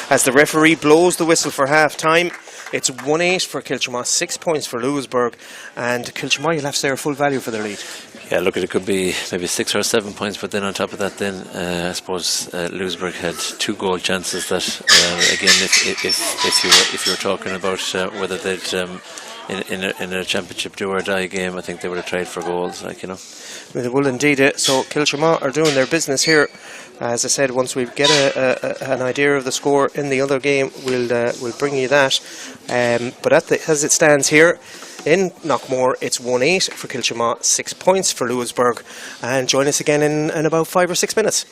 As the referee blows the whistle for half time, it's 1-8 for Kiltimagh, 6 points for Louisberg, and Kiltimagh will have to say full value for their lead. Yeah, look, it could be maybe 6 or 7 points, but then on top of that, I suppose Louisberg had 2 goal chances. That again, if you were talking about whether they'd in a championship do or die game, I think they would have tried for goals, They will indeed. So Kiltimagh are doing their business here. As I said, once we get an idea of the score in the other game, we'll bring you that. But as it stands here in Knockmore, it's 1-8 for Kiltimagh, 6 points for Louisberg. And join us again in about 5 or 6 minutes.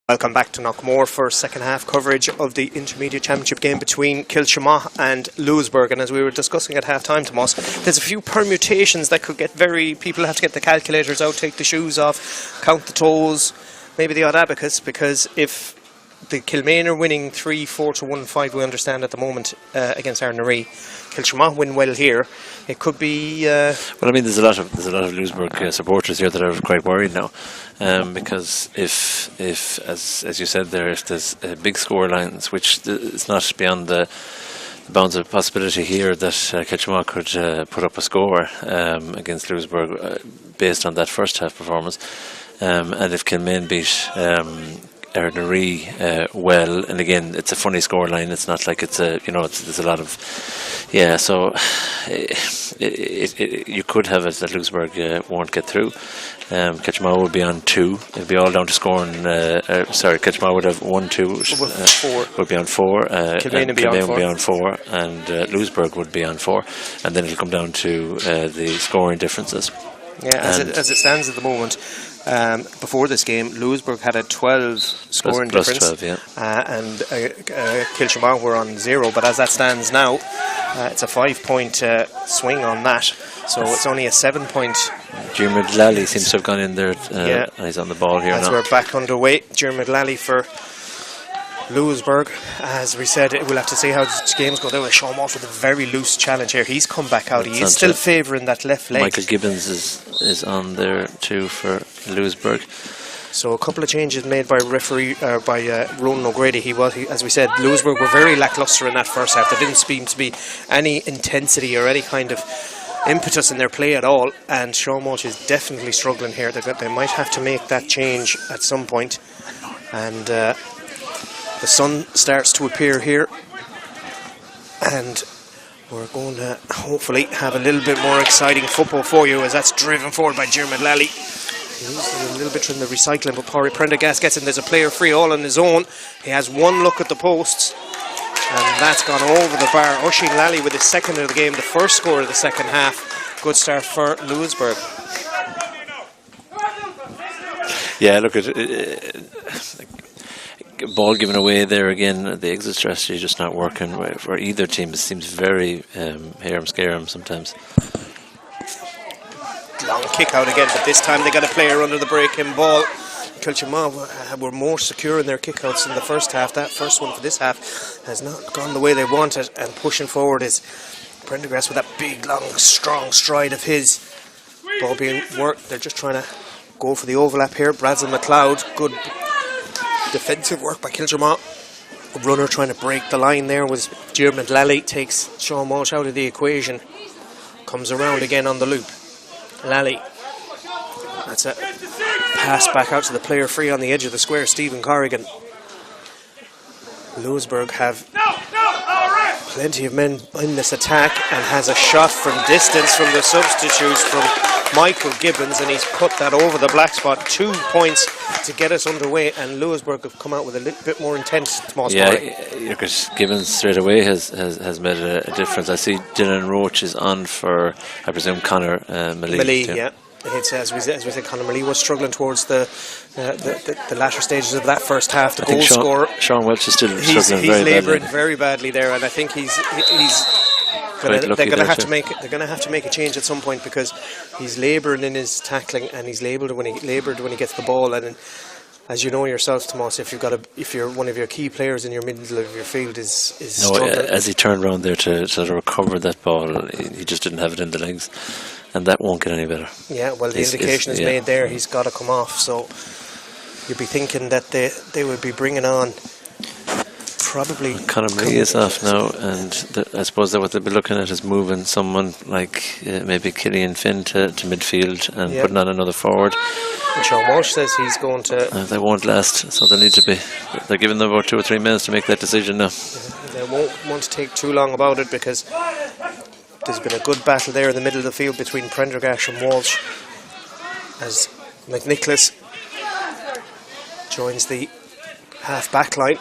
Welcome back to Knockmore for second half coverage of the Intermediate Championship game between Kiltimagh and Louisberg. And as we were discussing at half time, Tomas, there's a few permutations that could get people have to get the calculators out, take the shoes off, count the toes, maybe the odd abacus, because if the Kilmaine are winning 3-4 to 1-5, we understand at the moment, against Arnaree. Kiltimagh win well here. It could be. Well, I mean, there's a lot of Louisberg supporters here that are quite worried now, because if as you said there, if there's big score lines, which is not beyond the bounds of possibility here, that Kiltimagh could put up a score against Louisberg based on that first half performance, and if Kilmaine beat Arnaree well, and again, it's a funny scoreline. It's not like it's there's a lot of, so you could have it that Louisberg won't get through. Kiltimagh would be on 2. It'd be all down to scoring. Kiltimagh would have 1-2. Would be on 4. Kilmaine would be on 4, and Louisberg would be on 4, and then it'll come down to the scoring differences. Yeah, as it stands at the moment, before this game, Louisberg had a 12 scoring difference, 12, yeah. and Kiltimagh were on 0. But as that stands now, it's a 5-point swing on that, so it's only a 7-point. Diarmuid Lally seems to have gone in there. And he's on the ball here as now. We're back underway. Diarmuid Lally for Louisberg. As we said, we'll have to see how the games go. They will show him off with a very loose challenge here. He's come back out. He is still favouring that left leg. Michael Gibbons is on there too for Louisberg. So a couple of changes made by referee by Ronan O'Grady. As we said, Louisberg were very lacklustre in that first half. There didn't seem to be any intensity or any kind of impetus in their play at all. And Sean Walsh is definitely struggling here. They might have to make that change at some point. And the sun starts to appear here, and we're going to hopefully have a little bit more exciting football for you, as that's driven forward by Diarmuid Lally. He's a little bit from the recycling, but Prendergast gets in. There's a player free all on his own. He has one look at the posts, and that's gone over the bar. Oisín Lally with his second of the game, the first score of the second half. Good start for Louisberg. Yeah, look at ball given away there again. The exit strategy just not working for either team. It seems very harem-scarum sometimes. Long kick out again, but this time they got a player under the break-in ball. Kiltimagh were more secure in their kickouts in the first half. That first one for this half has not gone the way they wanted, and pushing forward is Prendergast with that big, long, strong stride of his. Ball being worked. They're just trying to go for the overlap here. Bradley McLeod, good defensive work by Kiltimagh. A runner trying to break the line there was Diarmuid Lally. Takes Sean Walsh out of the equation. Comes around again on the loop. Lally. That's a pass back out to the player free on the edge of the square, Stephen Corrigan. Louisberg have plenty of men in this attack, and has a shot from distance from the substitutes from Michael Gibbons, and he's put that over the black spot. 2 points to get us underway, and Louisberg have come out with a little bit more intense small scoring. Yeah, because Gibbons straight away has made a difference. I see Dylan Roach is on for, I presume, Conor Malee. Yeah. It's, as we said, Conor Malee was struggling towards the latter stages of that first half. The goal scorer, Sean Welch, is still struggling he's labouring very badly there, and I think they're going to have to make a change at some point, because he's labouring in his tackling, and he's laboured when he gets the ball. And as you know yourself, Tomas, if you're one of your key players in your middle of your field is struggling. As he turned around there to sort of recover that ball, he just didn't have it in the legs, and that won't get any better. Yeah, well, the indication is made there. He's got to come off. So you'd be thinking that they would be bringing on probably. Conor Malee is off now, and I suppose that what they'll be looking at is moving someone like maybe Killian Finn to midfield and putting on another forward. And Sean Walsh says he's going to. They won't last, so they need to be. They're giving them about 2 or 3 minutes to make that decision now. They won't want to take too long about it, because there's been a good battle there in the middle of the field between Prendergast and Walsh, as McNicholas joins the half-back line.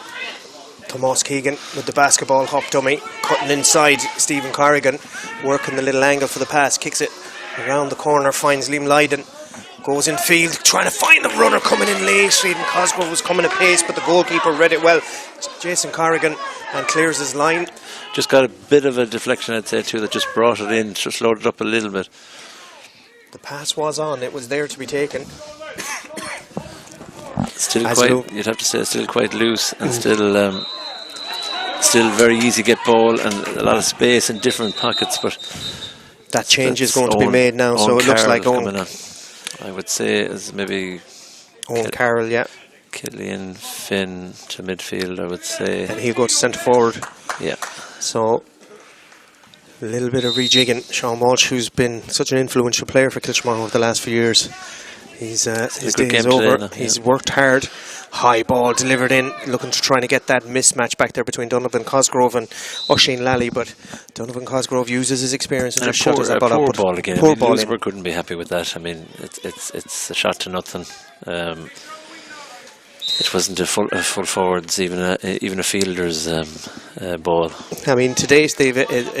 Tomas Keegan with the basketball, hop dummy, cutting inside. Stephen Corrigan working the little angle for the pass, kicks it around the corner, finds Liam Lydon. Goes in field, trying to find the runner coming in late. Eden Cosgrove was coming at pace, but the goalkeeper read it well. Jason Corrigan, and clears his line. Just got a bit of a deflection, I'd say, too, that just brought it in, just loaded up a little bit. The pass was on, it was there to be taken. Still quite, you'd have to say, still quite loose, and still very easy to get ball, and a lot of space in different pockets, but that change is going to be made now, so it looks like Owen. I would say is maybe Owen Carroll, yeah. Killian Finn to midfield, I would say. And he'll go to centre forward. Yeah. So a little bit of rejigging. Sean Walsh, who's been such an influential player for Kiltimagh over the last few years, his day is over. He's worked hard. High ball delivered in, looking to trying to get that mismatch back there between Donovan Cosgrove and Oisin Lally, but Donovan Cosgrove uses his experience and just shuttles that ball up. Poor ball again. Poor ball. Louisberg couldn't be happy with that. I mean, it's a shot to nothing. It wasn't a full forwards, even a fielder's ball. I mean, today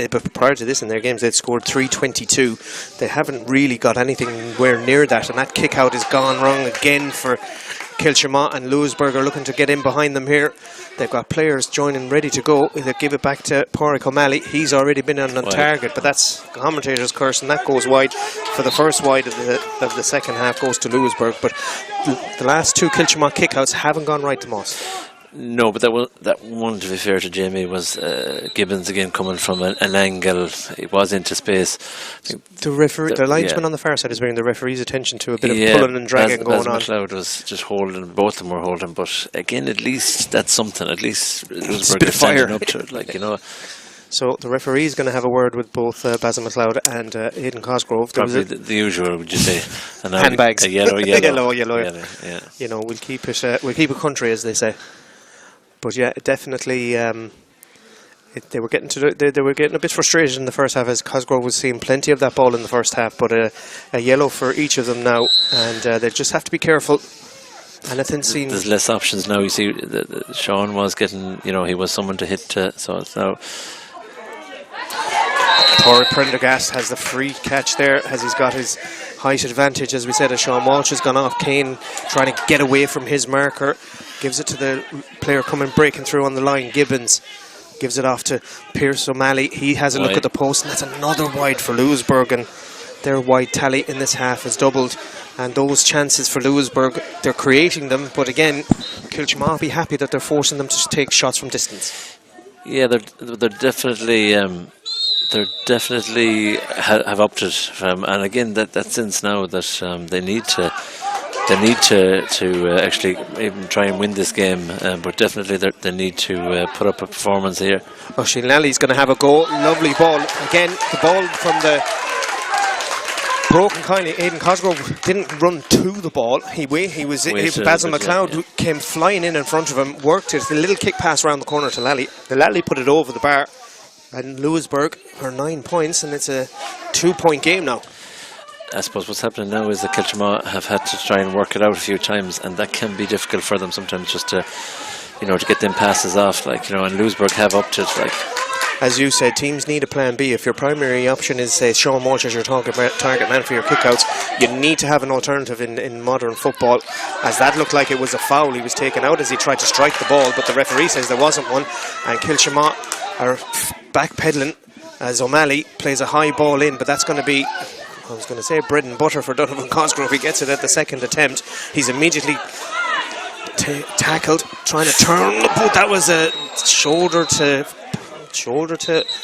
but prior to this in their games, they'd scored 322. They haven't really got anything anywhere near that, and that kick out is gone wrong again for Kiltimagh, and Louisberg are looking to get in behind them here. They've got players joining ready to go. They'll give it back to Pádraig O'Malley. He's already been on target, but that's commentator's curse, and that goes wide. For the first wide of the second half goes to Louisberg, but the last two Kiltimagh kickouts haven't gone right to Moss. No, but that one, to be fair to Jamie, was Gibbons again coming from an angle. It was into space. The linesman on the far side is bringing the referee's attention to a bit of pulling and dragging going on. McLeod was just holding, both of them were holding, but again, at least that's something. At least Louisberg is standing up to it, So the referee is going to have a word with both Basil McLeod and Aidan Cosgrove. Probably the usual, would you say? Handbags. A yellow. yellow. Yeah. You know, we'll keep it country, as they say. But yeah, definitely, they were getting a bit frustrated in the first half, as Cosgrove was seeing plenty of that ball in the first half. But a yellow for each of them now, and they just have to be careful. There's less options now. You see, Sean was getting, he was someone to hit. So it's now. Poor Prendergast has the free catch there, as he's got his height advantage, as we said, as Sean Walsh has gone off. Kane trying to get away from his marker, gives it to the player breaking through on the line. Gibbons gives it off to Pierce O'Malley. He has a look at the post, and that's another wide for Louisberg, and their wide tally in this half has doubled. And those chances for Louisberg, they're creating them, but again, Kiltimagh will be happy that they're forcing them to take shots from distance. Yeah, they're definitely have opted, and again that sense now that they need to actually even try and win this game, but definitely they need to put up a performance here. Oisin Lally's going to have a go. Lovely ball again. The ball from the broken kindly. Aidan Cosgrove didn't run to the ball. Basil McLeod came flying in front of him, worked it. The little kick pass around the corner to Lally. The Lally put it over the bar. And Louisberg are 9 points, and it's a 2-point game now. I suppose what's happening now is that Kiltimagh have had to try and work it out a few times, and that can be difficult for them sometimes, just to get them passes off, and Louisberg have upped it, As you said, teams need a plan B. If your primary option is, say, Sean Walsh as your target man for your kickouts, you need to have an alternative in modern football. As that looked like it was a foul, he was taken out as he tried to strike the ball, but the referee says there wasn't one, and Kiltimagh are backpedaling as O'Malley plays a high ball in, but that's going to be, I was going to say, bread and butter for Donovan Cosgrove. He gets it at the second attempt. He's immediately tackled, trying to turn the boot. That was a shoulder to.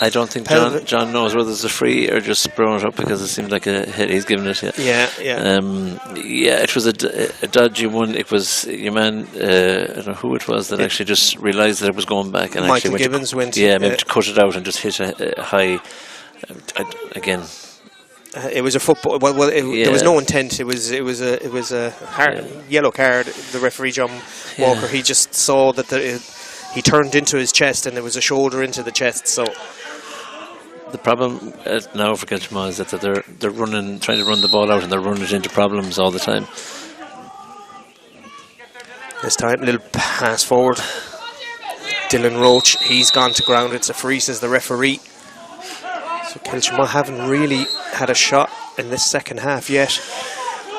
I don't think John knows whether it's a free or just throwing it up, because it seemed like a hit he's given it. Yeah. It was a dodgy one. It was your man, I don't know who it was, that actually just realised that it was going back, and Michael Gibbons went. Maybe to cut it out and just hit a high. Again. It was a football. There was no intent. It was a yellow card. The referee, John Walker, he just saw that he turned into his chest, and there was a shoulder into the chest. So the problem now for Kiltimagh is that they're trying to run the ball out, and they're running it into problems all the time. This time, a little pass forward. Dylan Roach, he's gone to ground. It's a free, says the referee. So Kiltimagh haven't really had a shot in this second half yet.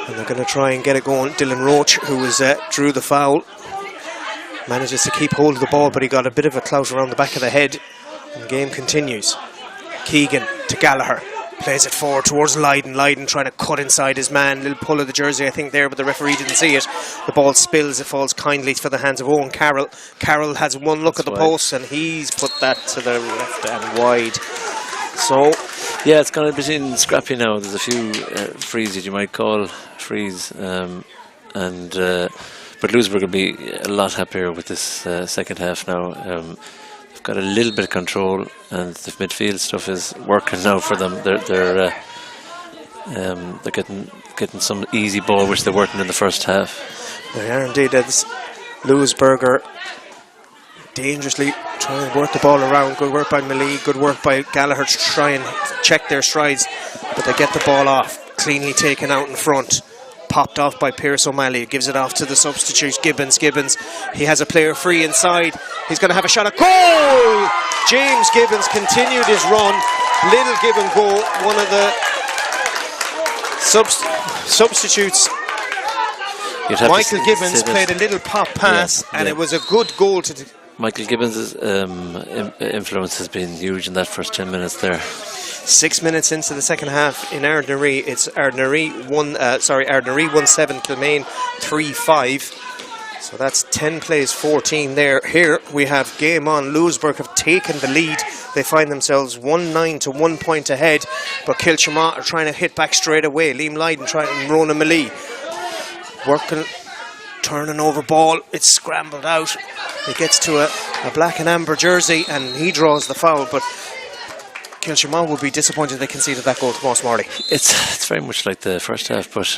And they're going to try and get it going. Dylan Roach, who was drew the foul, manages to keep hold of the ball, but he got a bit of a clout around the back of the head. And the game continues. Keegan to Gallagher. Plays it forward towards Lydon. Lydon trying to cut inside his man. Little pull of the jersey, I think, there, but the referee didn't see it. The ball spills. It falls kindly for the hands of Owen Carroll. Carroll has one look at the post, and he's put that to the left and wide. So, yeah, it's going to be scrappy now. There's a few freezes, you might call freeze, but Louisberg will be a lot happier with this second half now. They've got a little bit of control, and the midfield stuff is working now for them. They're getting some easy ball, which they weren't in the first half. They are indeed. That's Louisberg are dangerously trying to work the ball around. Good work by Millie, good work by Gallagher to try and check their strides, but they get the ball off, cleanly taken out in front. Popped off by Pierce O'Malley, who gives it off to the substitute, Gibbons. He has a player free inside. He's going to have a shot at goal! James Gibbons continued his run. Little give and go. One of the substitutes, Michael Gibbons, played a little pop pass, and it was a good goal to... Michael Gibbons' influence has been huge in that first 10 minutes there. 6 minutes into the second half in Ardnaree, it's Ardnaree 1-7, Kilmaine 3-5. So that's 10 plays, 14 there. Here we have game on. Louisberg have taken the lead. They find themselves 1-9 to 1 point ahead, but Kiltimagh are trying to hit back straight away. Liam Lydon trying, and Ronan Millie working, turning over ball. It's scrambled out. It gets to a black and amber jersey, and he draws the foul, but Kiltimagh will be disappointed they conceded that goal to Moss Morley. It's very much like the first half, but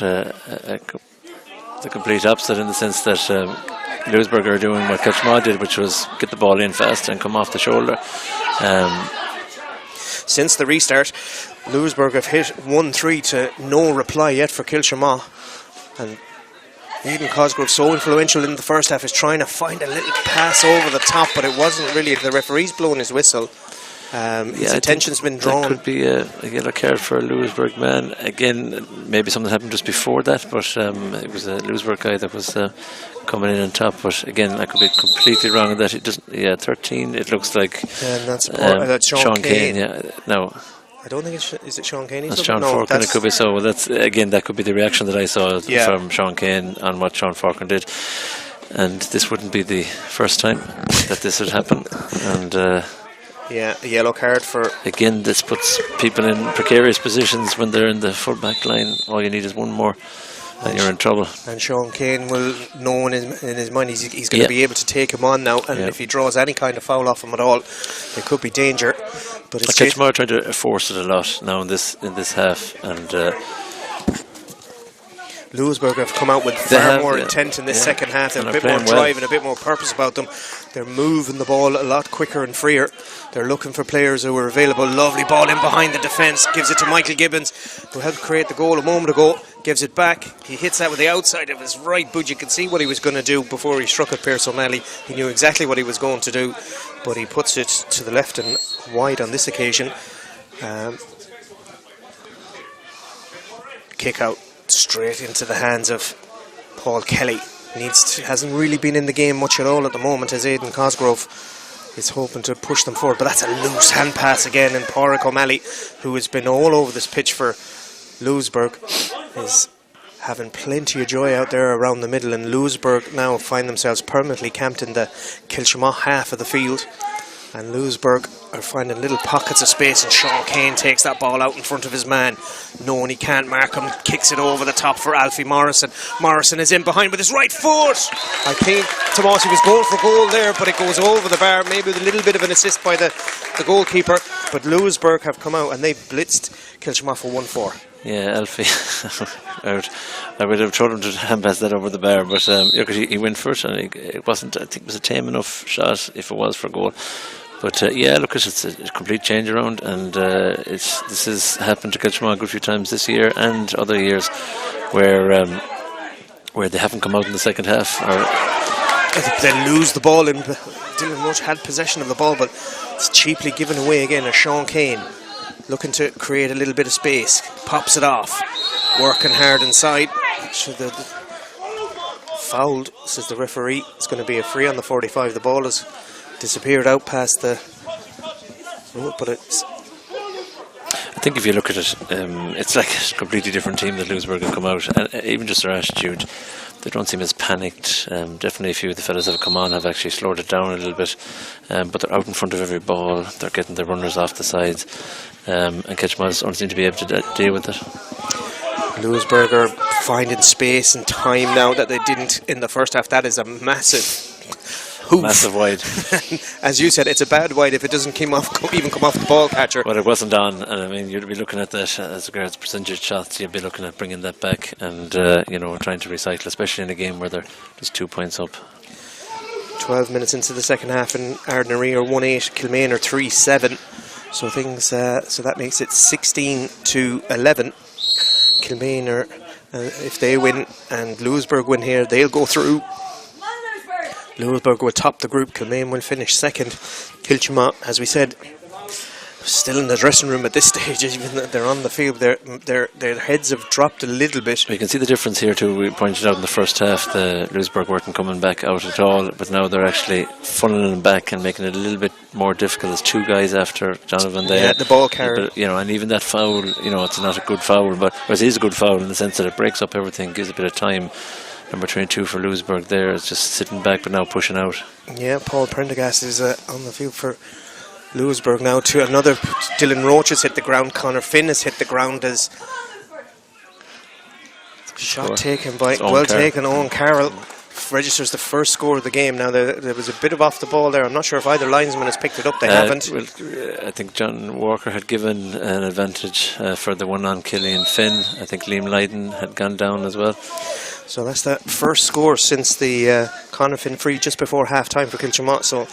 the complete opposite, in the sense that Louisberg are doing what Kiltimagh did, which was get the ball in fast and come off the shoulder. Since the restart, Louisberg have hit 1-3 to no reply yet for Kiltimagh, and Aidan Cosgrove, so influential in the first half, is trying to find a little pass over the top, but it wasn't really. The referee's blown his whistle. His attention's been drawn. That could be a yellow card for a Louisberg man. Again, maybe something happened just before that, but it was a Louisberg guy that was coming in on top. But again, I could be completely wrong on that. It doesn't. Yeah, 13. It looks like. And that's Sean Kane. Yeah, no. I don't think is it Sean Kane? That's Sean Forkin. It could be so. Well, that's again, that could be the reaction that I saw from Sean Kane on what Sean Forkin did. And this wouldn't be the first time that this would happen. And. Yeah, a yellow card for... Again, this puts people in precarious positions when they're in the full back line. All you need is one more and you're in trouble. And Sean Kane will know in his mind he's going to be able to take him on now, and if he draws any kind of foul off him at all, there could be danger. But it's Kiltimagh trying to force it a lot now in this half, and Louisberg have come out with far more intent in this second half. They have a bit more drive and a bit more purpose about them. They're moving the ball a lot quicker and freer. They're looking for players who are available. Lovely ball in behind the defence. Gives it to Michael Gibbons, who helped create the goal a moment ago. Gives it back. He hits that with the outside of his right boot. You can see what he was going to do before he struck at Pierce O'Malley. He knew exactly what he was going to do, but he puts it to the left and wide on this occasion. Kick out straight into the hands of Paul Kelly. Hasn't really been in the game much at all at the moment, as Aidan Cosgrove is hoping to push them forward, but that's a loose hand pass again, and Pádraig O'Malley, who has been all over this pitch for Louisberg, is having plenty of joy out there around the middle, and Louisberg now find themselves permanently camped in the Kiltimagh half of the field, and Louisberg are finding little pockets of space, and Sean Kane takes that ball out in front of his man, knowing he can't mark him, kicks it over the top for Alfie Morrison. Morrison is in behind with his right foot. I think Tomasi was going for goal there, but it goes over the bar, maybe with a little bit of an assist by the goalkeeper, but Louisberg have come out and they blitzed Kiltimagh for 1-4. Yeah, Alfie. I would have told him to hand pass that over the bar, but because he went first, and it wasn't. I think it was a tame enough shot if it was for goal. But look, it's a complete change around, and this has happened to Kiltimagh a good few times this year and other years, where they haven't come out in the second half. I think they lose the ball, and Dylan Roach had possession of the ball, but it's cheaply given away again as Sean Kane, looking to create a little bit of space, pops it off, working hard inside. fouled, says the referee. It's going to be a free on the 45. The ball has disappeared out past the... but it's... I think if you look at it, it's like a completely different team that Louisberg have come out, and even just their attitude, they don't seem as panicked. Definitely a few of the fellas that have come on have actually slowed it down a little bit, but they're out in front of every ball, they're getting the runners off the sides, and Kiltimagh don't seem to be able to deal with it. Louisberg are finding space and time now that they didn't in the first half. That is a massive hoof. Massive wide. As you said, it's a bad wide if it doesn't even come off the ball catcher. But it wasn't on, and I mean, you'd be looking at that as regards percentage shots. You'd be looking at bringing that back and trying to recycle, especially in a game where they're just 2 points up. 12 minutes into the second half, and Ardnaree are 1-8, Kilmaine are 3-7. So things, so that makes it 16-11. Kilmaine are, if they win and Louisberg win here, they'll go through. Louisberg will top the group. Kilmaine will finish second. Kiltimagh, as we said, still in the dressing room at this stage. Even though they're on the field, their heads have dropped a little bit. You can see the difference here too. We pointed out in the first half the Louisberg weren't coming back out at all, but now they're actually funneling back and making it a little bit more difficult. There's two guys after Donovan there. Yeah, the ball carrier. But, and even that foul, it's not a good foul, but it is a good foul in the sense that it breaks up everything, gives a bit of time. Number 22 for Louisberg there is just sitting back but now pushing out. Yeah, Paul Prendergast is on the field for Louisberg now too. Another Dylan Roach has hit the ground. Connor Finn has hit the ground as shot taken by taken Owen Carroll. Registers the first score of the game. Now there was a bit of off the ball there. I'm not sure if either linesman has picked it up. They haven't. Well, I think John Walker had given an advantage for the one on Killian Finn. I think Liam Lydon had gone down as well. So that's that first score since the Conor Finn free just before half time for Kiltimagh. So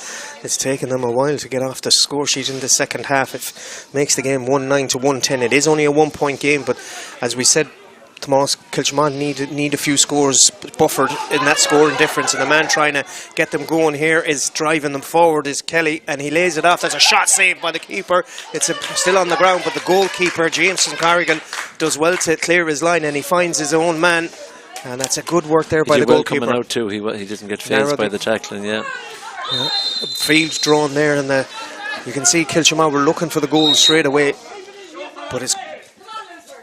it's taken them a while to get off the score sheet in the second half. It makes the game 1-9 to 1-10. It is only a 1 point game, but as we said, Kiltimagh need a few scores buffered in that scoring difference, and the man trying to get them going here is driving them forward is Kelly, and he lays it off. There's a shot saved by the keeper. It's still on the ground, but the goalkeeper Jameson Corrigan does well to clear his line, and he finds his own man, and that's a good work there by the goalkeeper. Coming out too, he didn't get phased by the tackling. Yeah. Field drawn there, and you can see Kiltimagh were looking for the goal straight away, but it's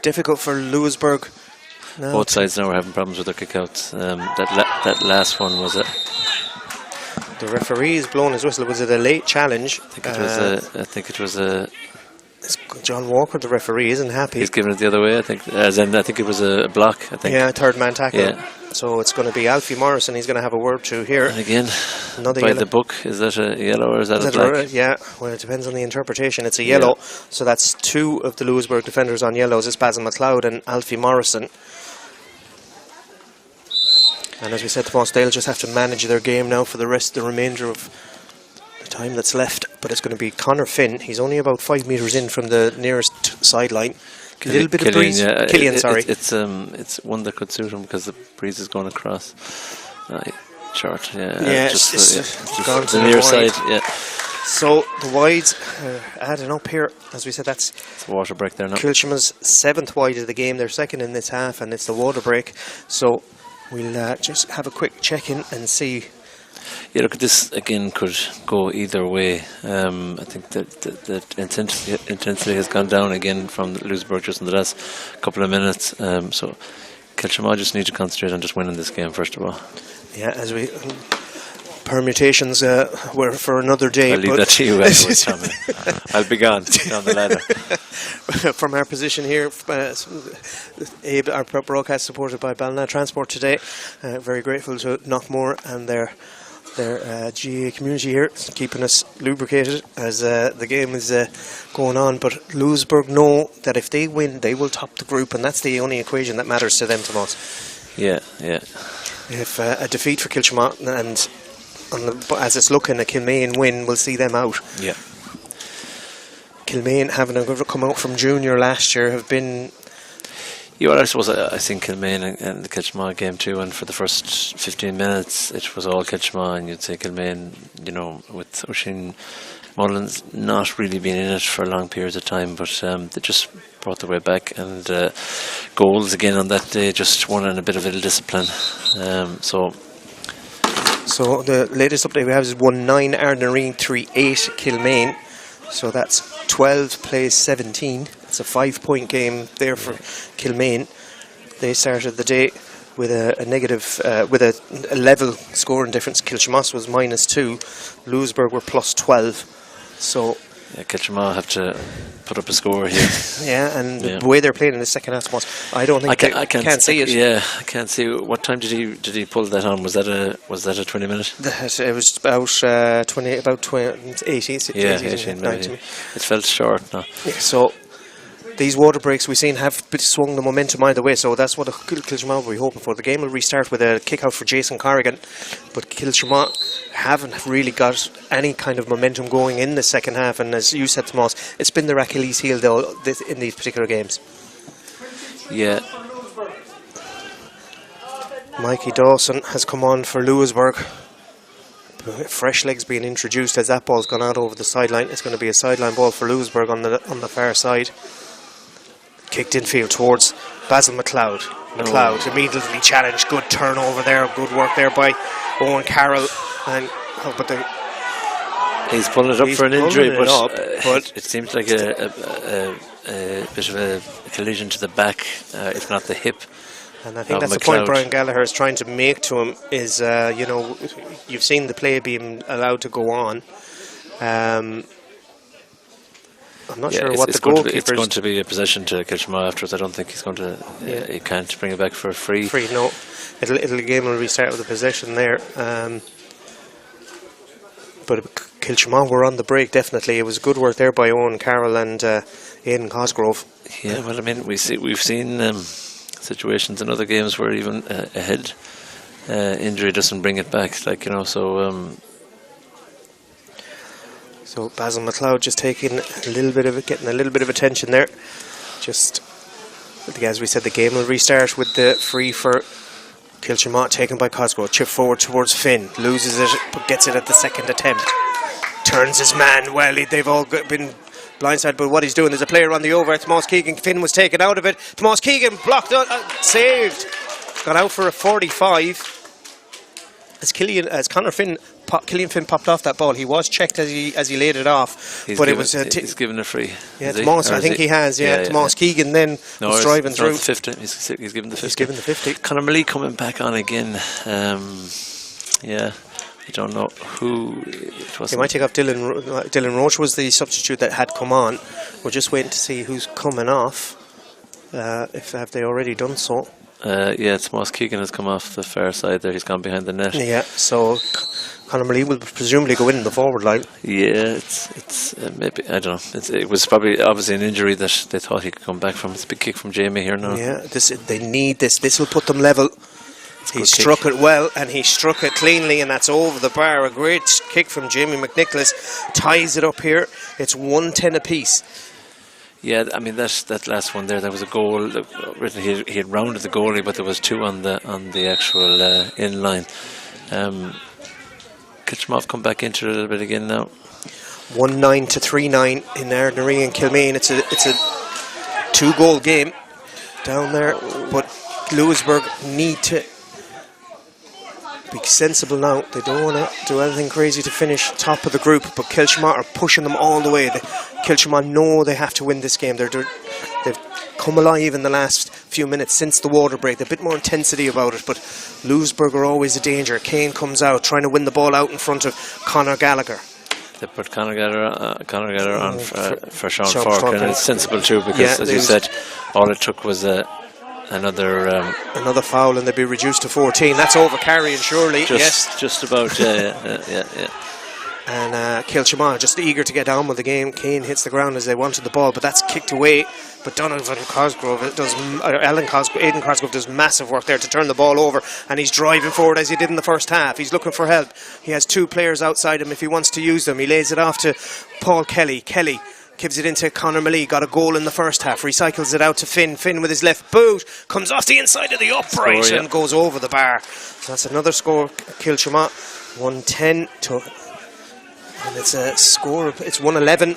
difficult for Louisberg. No. Both sides now are having problems with their kickouts. That last one was it. The referee is blowing his whistle. Was it a late challenge? I think it was a. John Walker, the referee, isn't happy. He's giving it the other way. I think it was a block. I think. Yeah, third man tackle. Yeah. So it's going to be Alfie Morrison. He's going to have a word to here. And again, another by yellow. The book, is that a yellow or is that a black? Yeah, well, it depends on the interpretation. It's a yellow. Yeah. So that's two of the Louisberg defenders on yellows. It's Basil McLeod and Alfie Morrison. And as we said, Tomas, they'll just have to manage their game now for the remainder of the time that's left. But it's going to be Connor Finn. He's only about 5 metres in from the nearest sideline. A little bit of breeze. Killian, sorry. It's one that could suit him because the breeze is going across. Short, yeah. Yeah, it's gone to the near side, yeah. So the wides adding up here. As we said, it's a water break there now. Kiltimagh's 7th wide of the game. They're second in this half, and it's the water break. So we'll just have a quick check-in and see. Yeah, look, this again could go either way. I think that the intensity has gone down again from Louisberg just in the last couple of minutes. So Kiltimagh just need to concentrate on just winning this game first of all. Yeah, as we permutations were for another day. I'll leave that to you, Tommy. I'll be gone down the ladder. From our position here, Abe, our broadcast supported by Ballina Transport today. Very grateful to Knockmore and their GA community here, keeping us lubricated as the game is going on. But Louisberg know that if they win, they will top the group, and that's the only equation that matters to them, Tomas. Yeah. If a defeat for Kiltimagh and as it's looking, a Kilmaine win will see them out. Yeah. Kilmaine, having come out from junior last year, have been. Yeah, well, I suppose I think Kilmaine and the Kiltimagh game too, and for the first 15 minutes it was all Kiltimagh, and you'd say Kilmaine, with Oisin Mullins not really been in it for long periods of time, but they just brought their way back, and goals again on that day, just one in a bit of ill discipline. So the latest update we have is 1-9 Ardnareen, 3-8 Kilmaine. So that's 12 plays 17. It's a 5-point game there for Kilmaine. They started the day with a negative, with a level scoring difference. Kiltimagh was -2. Louisberg were +12. So Kiltimagh have to put up a score here. Yeah, and the way they're playing in the second half, I don't think I can't see it. Yeah, I can't see it. What time did he pull that on? Was that a 20-minute? It was about 20, about 18 maybe. It felt short. No. Yeah, so these water breaks we've seen have swung the momentum either way, so that's what Kiltimagh will be hoping for. The game will restart with a kick out for Jason Corrigan, but Kiltimagh haven't really got any kind of momentum going in the second half, and as you said, Tomas, it's been their Achilles heel though in these particular games. Yeah. Mikey Dawson has come on for Louisberg. Fresh legs being introduced as that ball's gone out over the sideline. It's going to be a sideline ball for Louisberg on the far side. Kicked infield towards Basil McLeod. McLeod immediately challenged. Good turnover there. Good work there by Owen Carroll. And he's pulling it up for an injury, but it seems like a bit of a collision to the back, if not the hip. And I think that's McLeod. The point Brian Gallagher is trying to make to him is, you've seen the play being allowed to go on. I'm not sure what the goalkeeper. It's going to be a possession to Kiltimagh afterwards. I don't think he's going to. He can't bring it back for a free. No, the game will restart with a possession there. But Kiltimagh were on the break definitely. It was good work there by Owen Carroll and Aidan Cosgrove. Yeah, well, I mean, we've seen situations in other games where even a head injury doesn't bring it back. So Basil McLeod just getting a little bit of attention there. Just as we said, the game will restart with the free for Kiltimagh taken by Cosgrove. Chip forward towards Finn, loses it but gets it at the second attempt. Turns his man. Well, they've all been blindsided, but what he's doing, there's a player on the over. Tomas Keegan. Finn was taken out of it. Tomas Keegan blocked out, saved. Got out for a 45. As Conor Finn, Killian Finn popped off that ball. He was checked as he laid it off, he's given a free. Yeah, Tomas, I think he has. Yeah, Tomas Keegan then was driving through. The 50. He's given the 50. He's given the 50. Conor Malik coming back on again. I don't know who it was. They might take off Dylan Roach was the substitute that had come on. We're just waiting to see who's coming off. Have they already done so? Tomas Keegan has come off the far side there. He's gone behind the net. Yeah, so Conor Malik will presumably go in the forward line. Yeah, it's maybe, I don't know. It was probably obviously an injury that they thought he could come back from. It's a big kick from Jamie here now. Yeah, they need this. This will put them level. He struck it well, and he struck it cleanly, and that's over the bar. A great kick from Jamie McNicholas ties it up here. It's 1-10 apiece. Yeah, I mean that last one there. There was a goal. He had rounded the goalie, but there was two on the actual in line. Kiltimagh come back into it a little bit again now. 1-9 to 3-9 in Ardnareen and Kilmaine. It's a 2-goal game down there, but Louisberg need to be sensible now. They don't want to do anything crazy to finish top of the group, but Kiltimagh are pushing them all the way. Kiltimagh know they have to win this game. They've come alive in the last few minutes since the water break. There's a bit more intensity about it, but Louisberg are always a danger. Kane comes out trying to win the ball out in front of Conor Gallagher. They put Conor Gallagher on for Sean Fork, and it's sensible too, because as you said, all it took was another foul, and they'd be reduced to 14. That's over carrying, surely. Just about. Yeah. And Kiltimagh just eager to get on with the game. Kane hits the ground as they wanted the ball, but that's kicked away. But Aidan Cosgrove does massive work there to turn the ball over, and he's driving forward as he did in the first half. He's looking for help. He has two players outside him if he wants to use them. He lays it off to Paul Kelly. Kelly gives it into Conor Malik. Got a goal in the first half. Recycles it out to Finn. Finn with his left boot comes off the inside of the upright and goes over the bar. So that's another score. Kiltimagh 1-10 to. And it's a score. It's 1-11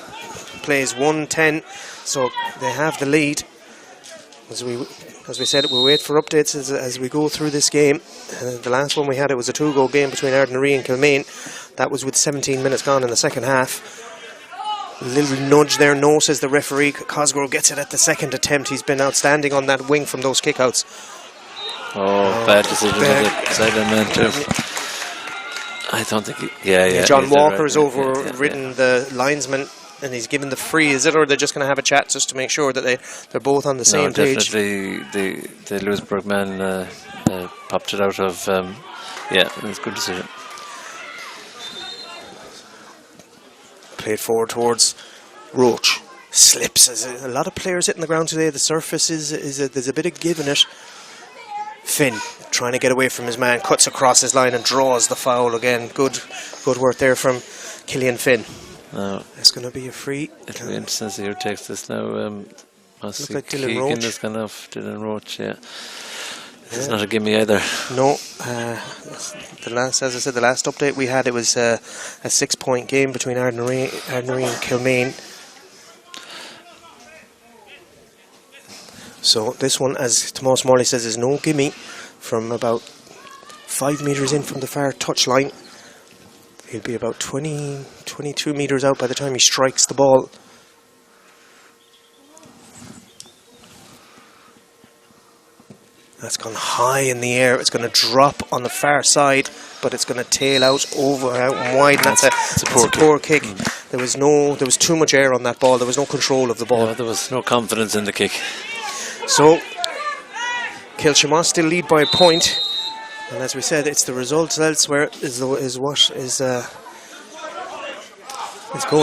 plays 1-10, so they have the lead. As we said, we'll wait for updates as we go through this game. The last one we had, it was a 2-goal game between Ardnaree and Kilmaine. That was with 17 minutes gone in the second half. A little nudge there, no, says the referee. Cosgrove gets it at the second attempt. He's been outstanding on that wing from those kickouts. Bad decision by the sideline man too. I don't think John Walker's overridden the linesman, and he's given the free. Is it, or they're just going to have a chat just to make sure that they're both on the same page? Definitely the Louisberg man popped it out of it's a good decision. Played forward towards Roach. Slips. There's a lot of players hitting the ground today. The surface there's a bit of give in it. Finn trying to get away from his man, cuts across his line and draws the foul again. Good work there from Killian Finn. No, it's going to be a free. It'll be interesting to see who takes this now. Looks like Dylan Roach. Is gone off. Dylan Roach, It's not a gimme either. No. As I said, the last update we had, it was a 6-point game between Ardnaree and Kilmaine. So this one, as Tomas Morley says, is no gimme from about 5 metres in from the far touch line. He'll be about 22 metres out by the time he strikes the ball. That's gone high in the air. It's going to drop on the far side, but it's going to tail out and wide. And that's a poor kick. There was too much air on that ball. There was no control of the ball. Yeah, there was no confidence in the kick. So Kiltimagh still lead by a point, and as we said, it's the results elsewhere is going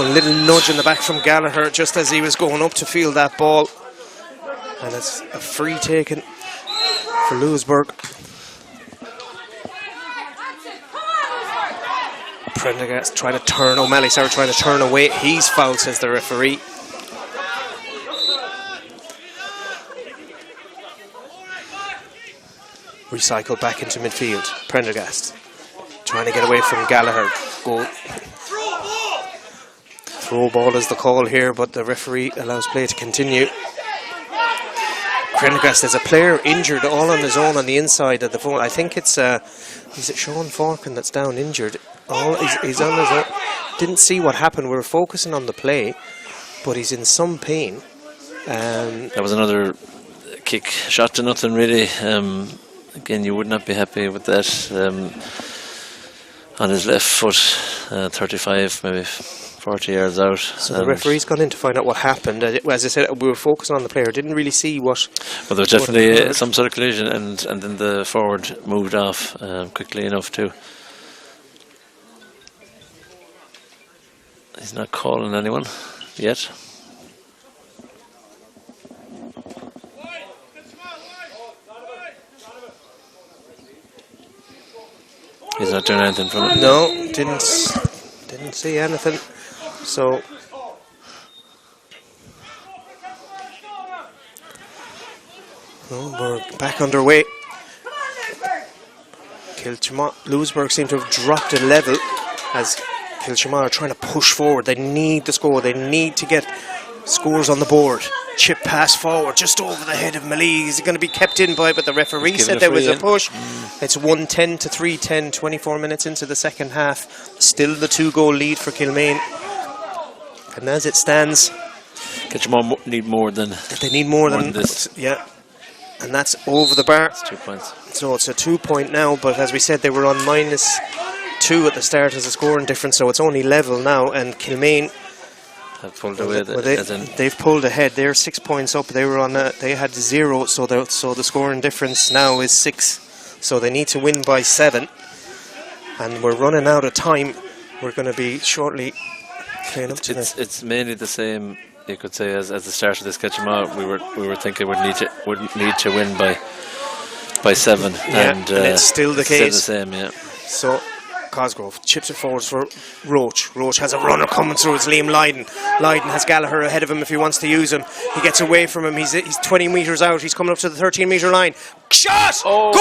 a little nudge in the back from Gallagher just as he was going up to field that ball, and it's a free taken for Louisberg. Prendergast trying to turn, O'Malley trying to turn away. He's fouled, says the referee. Recycled back into midfield. Prendergast trying to get away from Gallagher. Throw ball is the call here, but the referee allows play to continue. Prendergast, there's a player injured all on his own on the inside of the phone. I think it's is it Sean Forkin that's down injured? He's on his own. Didn't see what happened. We were focusing on the play, but he's in some pain. That was another kick, shot to nothing really. Again, you would not be happy with that. On his left foot, 35, maybe 40 yards out. So the referee's gone in to find out what happened. As I said, we were focusing on the player, didn't really see what. Well, there was definitely some sort of collision, and then the forward moved off quickly enough too. He's not calling anyone yet. He's not doing anything from it. No, didn't see anything. So we're back underway. Louisberg seem to have dropped a level as Kiltimagh are trying to push forward. They need to score. They need to get scores on the board. Chip pass forward just over the head of Mali. He's going to be kept in by, but the referee said there was a push. It's 1-10 to 3-10, 24 minutes into the second half. Still the 2-goal lead for Kilmaine. And as it stands, Kiltimagh need more than they need more than this. Yeah, and that's over the bar. It's 2 points. So it's a 2-point now, but as we said, they were on -2 at the start as a scoring difference, so it's only level now, and Kilmaine have pulled away. They've pulled ahead. They're 6 points up. They were on. They had 0, so the scoring difference now is 6. So they need to win by 7, and we're running out of time. We're going to be shortly playing up to this. It's mainly the same, you could say, as the start of this Kiltimagh. We were thinking would need to win by 7, and it's still the case. Still the same, yeah. So Cosgrove chips it forwards for Roach. Roach has a runner coming through. It's Liam Lydon. Lydon has Gallagher ahead of him if he wants to use him. He gets away from him. He's 20 metres out. He's coming up to the 13-metre line. Shot! Goal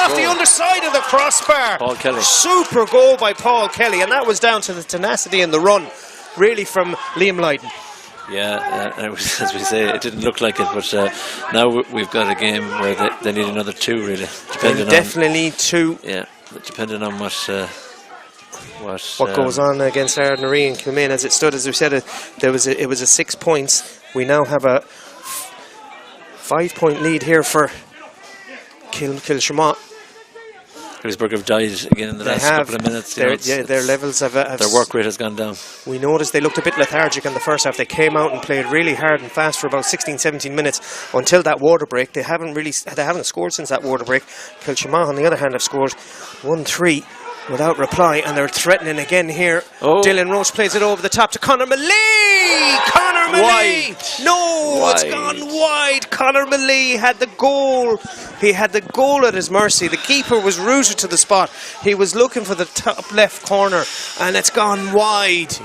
off the underside of the crossbar. Paul Kelly. Super goal by Paul Kelly, and that was down to the tenacity in the run, really, from Liam Lydon. Yeah, and it was, as we say, it didn't look like it, but now we've got a game where they need another 2, really. They definitely need 2. Yeah, depending on what goes on against Ardnaree and Kilmaine. As it stood, as we said, it was a 6 points. We now have a 5-point lead here for Kiltimagh. Louisberg have died again in the last couple of minutes. Their levels have their work rate has gone down. We noticed they looked a bit lethargic in the first half. They came out and played really hard and fast for about 16-17 minutes until that water break. They haven't scored since that water break. Kiltimagh, on the other hand, have scored 1-3 without reply, and they're threatening again here. Dylan Roche plays it over the top to Conor Maley. Conor Maley! It's gone wide. Conor Maley had the goal. He had the goal at his mercy. The keeper was rooted to the spot. He was looking for the top left corner, and it's gone wide.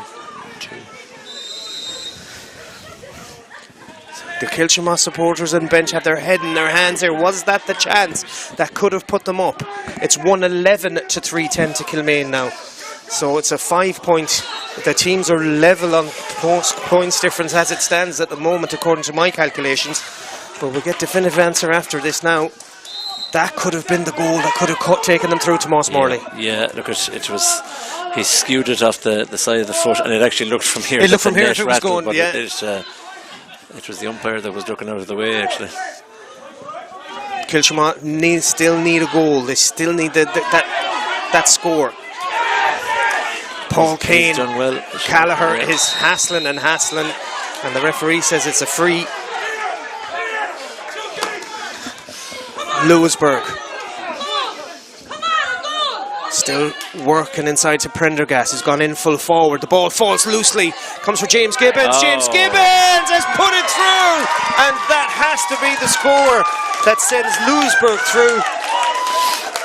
The Kiltimagh supporters and bench have their head in their hands there. Was that the chance that could have put them up? It's 111 to 310 to Kilmaine now. So it's a 5-point. The teams are level on points difference as it stands at the moment, according to my calculations. But we'll get definitive answer after this now. That could have been the goal that could have taken them through to Moss Morley. Yeah, look, it was. He skewed it off the side of the foot, and it actually looked from here. It looked from here if it was going, yeah. It was the umpire that was looking out of the way, actually. Kiltimagh still need a goal. They still need that score. Paul Kane, done well. Gallagher is hassling, and the referee says it's a free. Louisberg still working inside to Prendergast, who's gone in full forward. The ball falls loosely, comes for James Gibbons. James Gibbons has put it through, and that has to be the score that sends Louisberg through,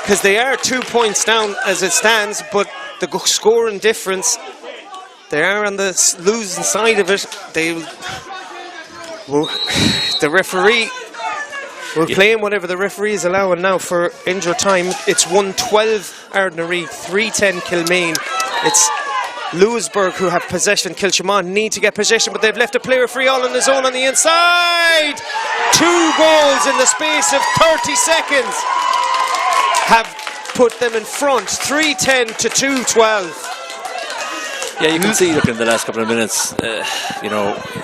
because they are 2 points down as it stands, but the scoring difference, they are on the losing side of it. The referee, we're playing whatever the referee is allowing now for injury time. It's 112 Ardnaree, 310 Kilmaine. It's Louisberg who have possession. Kiltimagh need to get possession, but they've left a player free all on his own on the inside. 2 goals in the space of 30 seconds have put them in front, 310 to 212. Yeah, you can see, look, in the last couple of minutes,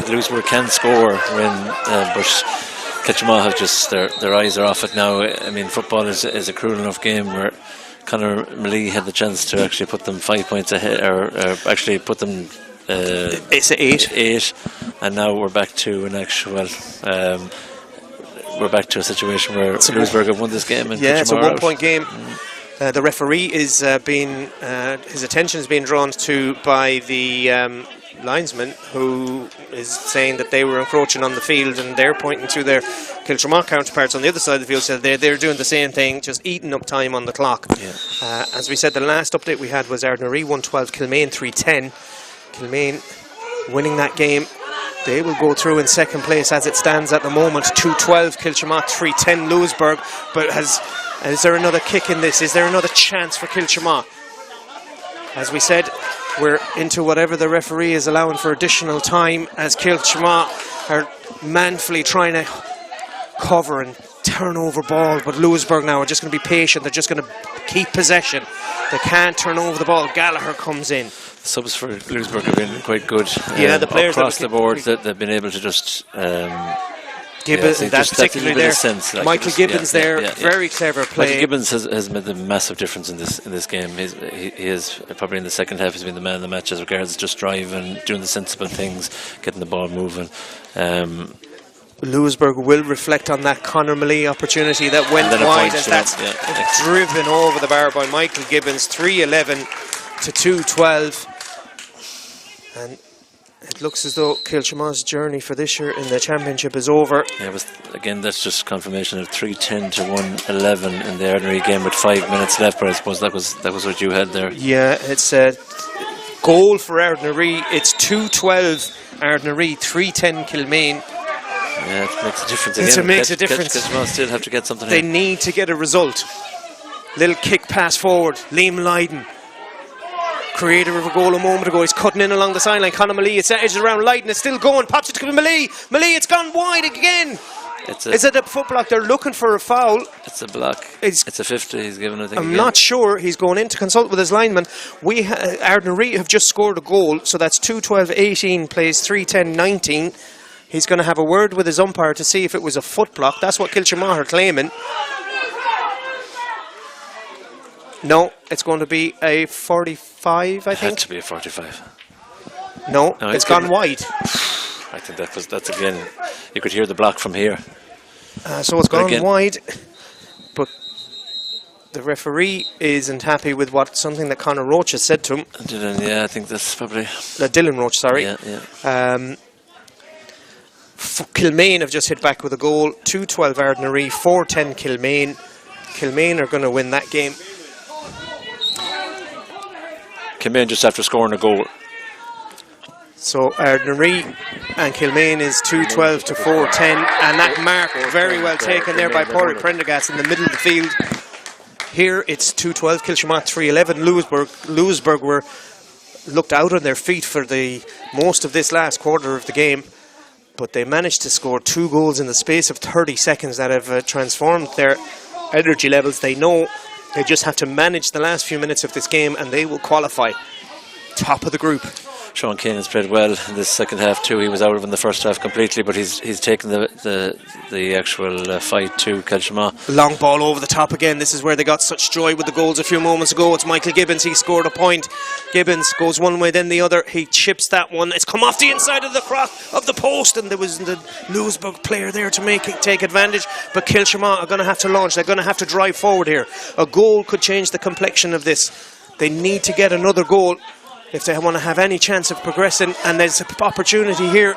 Louisberg can score but Kiltimagh have just, their eyes are off it now. I mean, football is a cruel enough game where Conor Maley had the chance to actually put them 5 points ahead, or actually put them it's 8, and now we're back to an actual we're back to a situation where Louisberg have won this game. And it's a 1-point game. The referee is his attention is being drawn to by the linesman, who is saying that they were encroaching on the field, and they're pointing to their Kiltimagh counterparts on the other side of the field, so they're doing the same thing, just eating up time on the clock. As we said, the last update we had was Ardnaree 112, Kilmaine 310. Kilmaine winning that game, they will go through in second place as it stands at the moment. 212 Kiltimagh, 310 Louisberg. But is there another kick in this? Is there another chance for Kiltimagh? As we said, we're into whatever the referee is allowing for additional time, as Kiltimagh are manfully trying to cover and turn over ball, but Louisberg now are just going to be patient. They're just going to keep possession. They can't turn over the ball. Gallagher comes in. Subs for Louisberg have been quite good. The players across the board they've been able to just Gibbons, that's particularly there. Sense, like Michael Gibbons very clever play. Michael Gibbons has made a massive difference in this game. He is probably in the second half. He's been the man of the match as regards just driving, doing the sensible things, getting the ball moving. Louisberg will reflect on that Conor Maley opportunity that went wide, as that's driven over the bar by Michael Gibbons. 311 to 212, and it looks as though Kiltimagh's journey for this year in the championship is over. Yeah, that's just confirmation of 310 to 111 in the Ardnaree game with 5 minutes left. But I suppose that was what you had there. Yeah, it's a goal for Ardnaree. It's 212 Ardnaree, 310 Kilmaine. Yeah, it makes a difference again. It makes a difference. Kiltimagh still have to get something. They need to get a result. Little kick pass forward. Liam Lydon creator of a goal a moment ago. He's cutting in along the sideline. Conor Malee, it's edged around Lydon. It's still going. Pops it to Malee. Malee, it's gone wide again. Is it a foot block? They're looking for a foul. It's a block. It's a 50 he's given, I think. I'm not sure. He's going in to consult with his lineman. Ardnaree have just scored a goal, so that's 2-12-18 plays 3-10-19. He's going to have a word with his umpire to see if it was a foot block. That's what Kiltimagh are claiming. No, it's going to be a 45, I think. It had to be a 45. No, it's gone wide. I think that's again, you could hear the block from here. So it's gone wide, but the referee isn't happy with something that Conor Roach has said to him. I think that's probably... Dylan Roach, sorry. Yeah. Kilmaine have just hit back with a goal. 2-12 Ardnaree, 4-10 Kilmaine. Kilmaine are going to win that game. Kilmaine just after scoring a goal. So Ardnaree and Kilmaine is 2-12 to 4-10, and that mark very well taken there by Pádraig Prendergast in the middle of the field. Here it's 2-12, Kiltimagh 3-11. Louisberg were looked out on their feet for the most of this last quarter of the game, but they managed to score 2 goals in the space of 30 seconds that have transformed their energy levels. They know they just have to manage the last few minutes of this game and they will qualify top of the group. Sean Kane has played well in this second half too. He was out of in the first half completely, but he's taken the actual fight to Kiltimagh. Long ball over the top again. This is where they got such joy with the goals a few moments ago. It's Michael Gibbons. He scored a point. Gibbons goes one way then the other. He chips that one. It's come off the inside of the cross of the post, and there was the Louisberg player there to take advantage. But Kiltimagh are going to have to launch. They're going to have to drive forward here. A goal could change the complexion of this. They need to get another goal if they want to have any chance of progressing, and there's an opportunity here.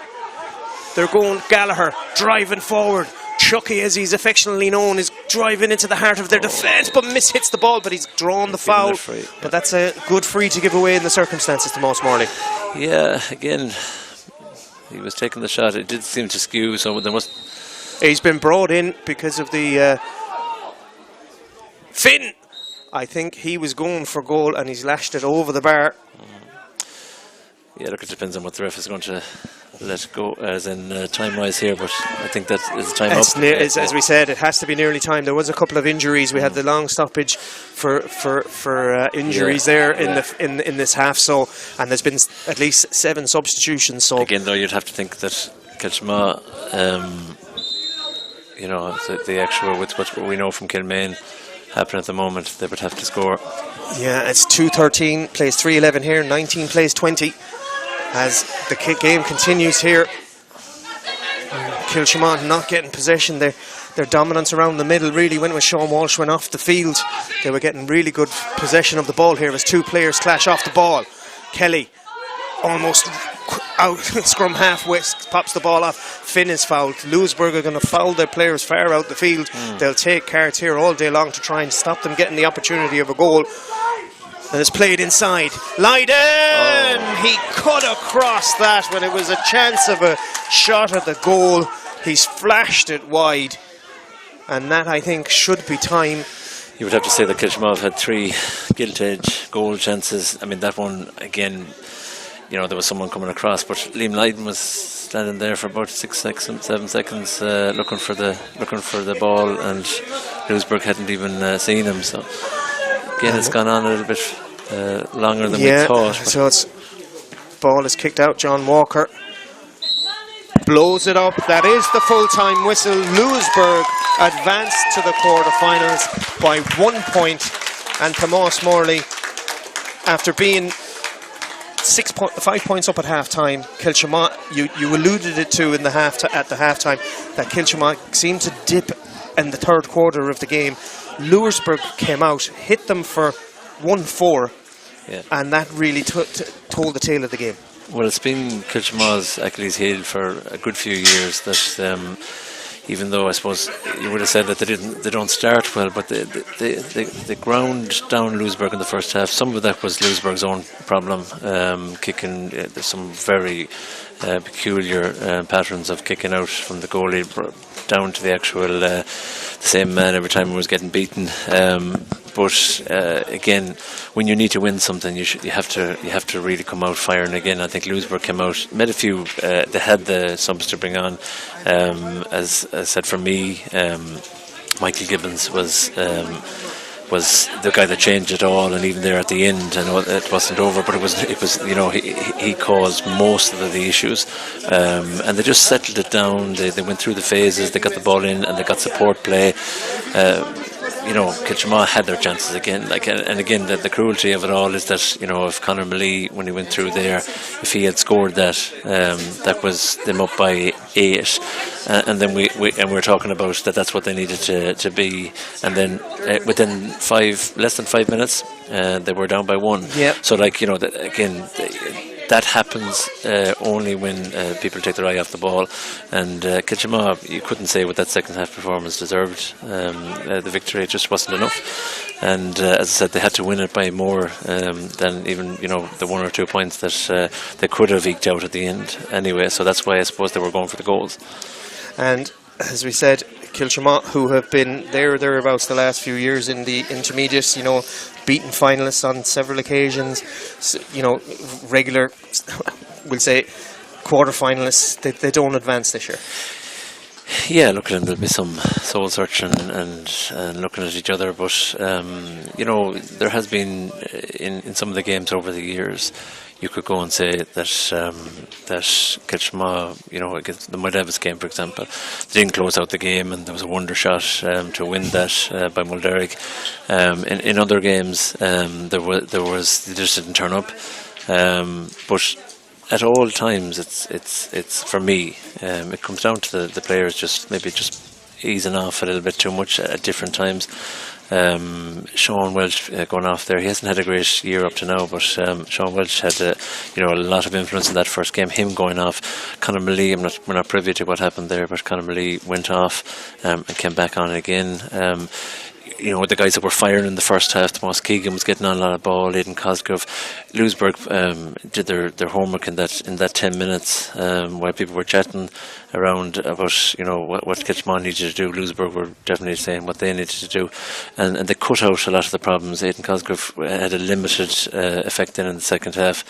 They're going Gallagher, driving forward. Chucky, as he's affectionately known, is driving into the heart of their defence, but hits the ball, but he's drawn the foul. But that's a good free to give away in the circumstances to Moss Morley. Yeah, again, he was taking the shot. It did seem to skew, so there must... He's been brought in because of the... Finn! I think he was going for goal and he's lashed it over the bar. Yeah, look, it depends on what the ref is going to let go, as in time-wise here, but I think that is time up. As we said, it has to be nearly time. There was a couple of injuries. We had the long stoppage for injuries there in this half, so, and there's been at least 7 substitutions. So again, though, you'd have to think that Kiltimagh, you know, the actual, with what we know from Kilmaine happening at the moment, they would have to score. Yeah, it's 2-13 plays 3-11 here, 19 plays 20 as the game continues here. Kiltimagh not getting possession. Their dominance around the middle really went when Sean Walsh went off the field. They were getting really good possession of the ball here as 2 players clash off the ball. Kelly almost out, scrum halfway, pops the ball off. Finn is fouled. Louisberg are going to foul their players far out the field. They'll take cards here all day long to try and stop them getting the opportunity of a goal. And it's played inside. Lydon! He cut across that when it was a chance of a shot at the goal. He's flashed it wide. And that, I think, should be time. You would have to say that Kiltimagh had 3 gilt-edge goal chances. I mean, that one, again, you know, there was someone coming across, but Liam Lydon was standing there for about 7 seconds, looking for the ball, and Louisberg hadn't even seen him. So again, it's gone on a little bit longer than we thought. So it's ball is kicked out. John Walker blows it up. That is the full-time whistle. Louisberg advanced to the quarter-finals by 1 point, and Tomás Morley, after being 5 points up at half-time, Kiltimagh, you alluded it to in the at the half-time, that Kiltimagh seemed to dip in the third quarter of the game. Louisberg came out, hit them for 1-4, and that really told the tale of the game. Well, it's been Kiltimagh's Achilles heel for a good few years that even though I suppose you would have said that they don't start well, but they ground down Louisberg in the first half. Some of that was Louisberg's own problem, kicking. There's some very peculiar patterns of kicking out from the goalie down to the actual the same man every time he was getting beaten. but again, when you need to win something, you have to really come out firing again. I think Louisberg came out, made a few. They had the subs to bring on. As I said, for me, Michael Gibbons was the guy that changed it all, and even there at the end, I know it wasn't over, but it was he caused most of the issues, and they just settled it down. They went through the phases, they got the ball in, and they got support play. Kiltimagh had their chances again. And again, the cruelty of it all is that if Conor Mallee, when he went through there, if he had scored that, that was them up by 8, and then we're talking about that's what they needed to be, and then within less than 5 minutes, they were down by 1. Yep. So that happens only when people take their eye off the ball, and Kiltimagh, you couldn't say what that second half performance deserved the victory. It just wasn't enough, and as I said, they had to win it by more than even the 1 or 2 points that they could have eked out at the end anyway. So that's why I suppose they were going for the goals. And as we said, Kiltimagh, who have been thereabouts the last few years in the intermediate, beaten finalists on several occasions, regular, we'll say, quarter finalists, they don't advance this year. Yeah, look at them, there'll be some soul searching and looking at each other, but there has been in some of the games over the years, you could go and say that Kiltimagh, against the Muldavis game, for example, they didn't close out the game, and there was a wonder shot to win that by Mulderrick. In other games, they just didn't turn up. But at all times, it's for me, it comes down to the players just easing off a little bit too much at different times. Sean Welch going off there, he hasn't had a great year up to now, but Sean Welch had a lot of influence in that first game, him going off. Conor Mallee, we're not privy to what happened there, but Conor Mallee went off and came back on again. The guys that were firing in the first half, Tomas Keegan was getting on a lot of ball, Aidan Cosgrove. Louisberg did their homework in that 10 minutes while people were chatting around about what Kiltimagh needed to do. Louisberg were definitely saying what they needed to do, and they cut out a lot of the problems. Aidan Cosgrove had a limited effect in the second half,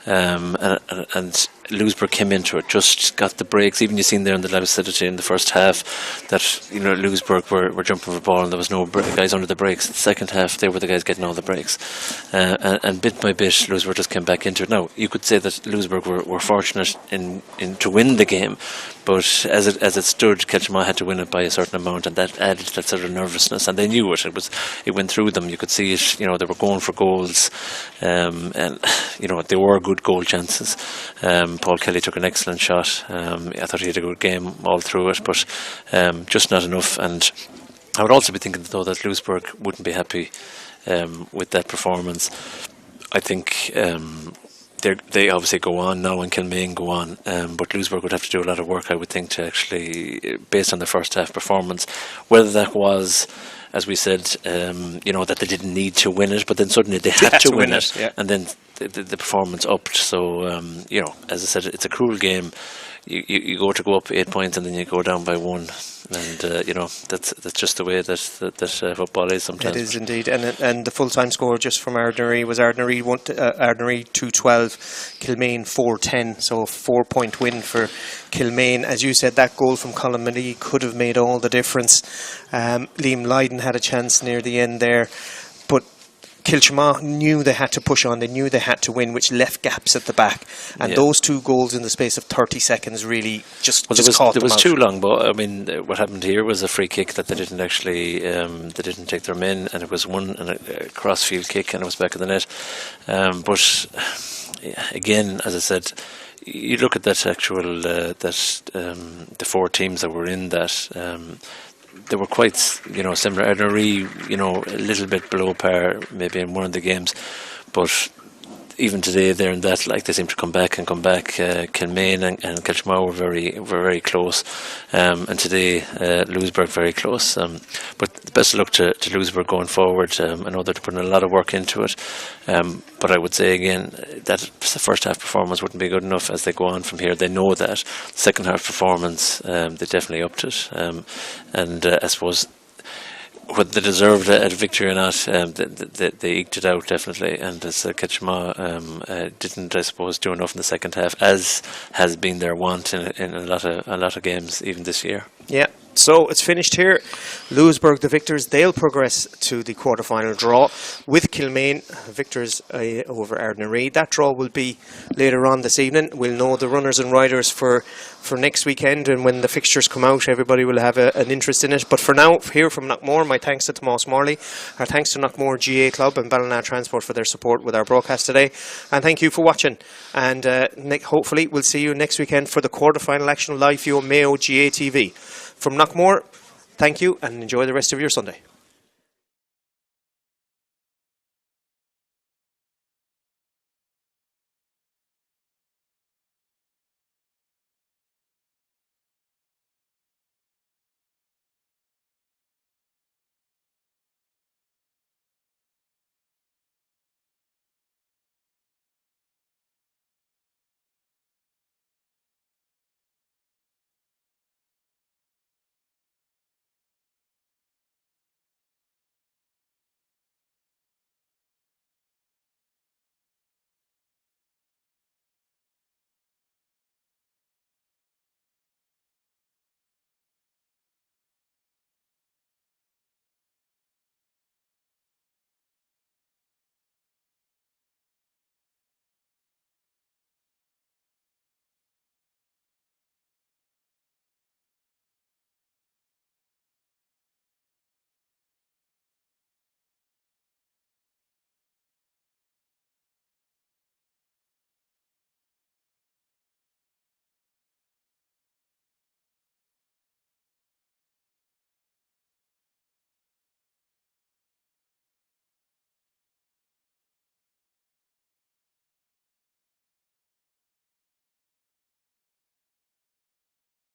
and Louisberg came into it, just got the breaks. Even you seen there in the lucidity in the first half that Louisberg were jumping for the ball and there was no guys under the breaks. In the second half, they were the guys getting all the breaks, and bit by bit, Louisberg just came back into it. Now you could say that Louisberg were fortunate in to win the game, but as it stood, Kiltimagh had to win it by a certain amount, and that added to that sort of nervousness. And they knew it. It went through them. You could see it. They were going for goals, and they were good goal chances. Paul Kelly took an excellent shot. I thought he had a good game all through it, but just not enough. And I would also be thinking, though, that Louisberg wouldn't be happy with that performance. I think they obviously go on now, and Kilmaine go on, but Louisberg would have to do a lot of work, I would think, to actually, based on the first half performance, whether that was, as we said, that they didn't need to win it, but then suddenly they had to win it, yeah. And then the performance upped. So as I said, it's a cruel game. You go up 8 points and then you go down by 1, and that's just the way that football is sometimes. It is indeed, and the full time score just from Ardnaree was Ardnaree 2-12, Kilmaine 4-10, so a 4-point win for Kilmaine. As you said, that goal from Colin Mallee could have made all the difference. Liam Lydon had a chance near the end there, but Kiltimagh knew they had to push on, they knew they had to win, which left gaps at the back, and those 2 goals in the space of 30 seconds really just caught them out. It was too long, but I mean, what happened here was a free kick that they didn't actually they didn't take their men, and it was a cross-field kick, and it was back of the net. But again, as I said, you look at that actual the 4 teams that were in that. They were quite, similar. Ardnaree, a little bit below par, maybe in one of the games, but even today, they're in that, they seem to come back. Kilmaine and Kiltimagh were very close, and today Louisberg very close. But the best of luck to Louisberg going forward. I know they're putting a lot of work into it, but I would say again that the first half performance wouldn't be good enough as they go on from here. They know that. Second half performance, they definitely upped it, and I suppose whether they deserved a victory or not, they eked it out definitely. And as Kiltimagh didn't, I suppose, do enough in the second half, as has been their want in a lot of games even this year. Yeah. So it's finished here. Louisberg, the victors, they'll progress to the quarter-final draw with Kilmaine, victors over Ardnaree. That draw will be later on this evening. We'll know the runners and riders for next weekend, and when the fixtures come out, everybody will have an interest in it. But for now, here from Knockmore, my thanks to Tomás Morley, our thanks to Knockmore GA Club and Ballina Transport for their support with our broadcast today. And thank you for watching. And hopefully we'll see you next weekend for the quarter-final action live view on Mayo GA TV. From Knockmore, thank you and enjoy the rest of your Sunday.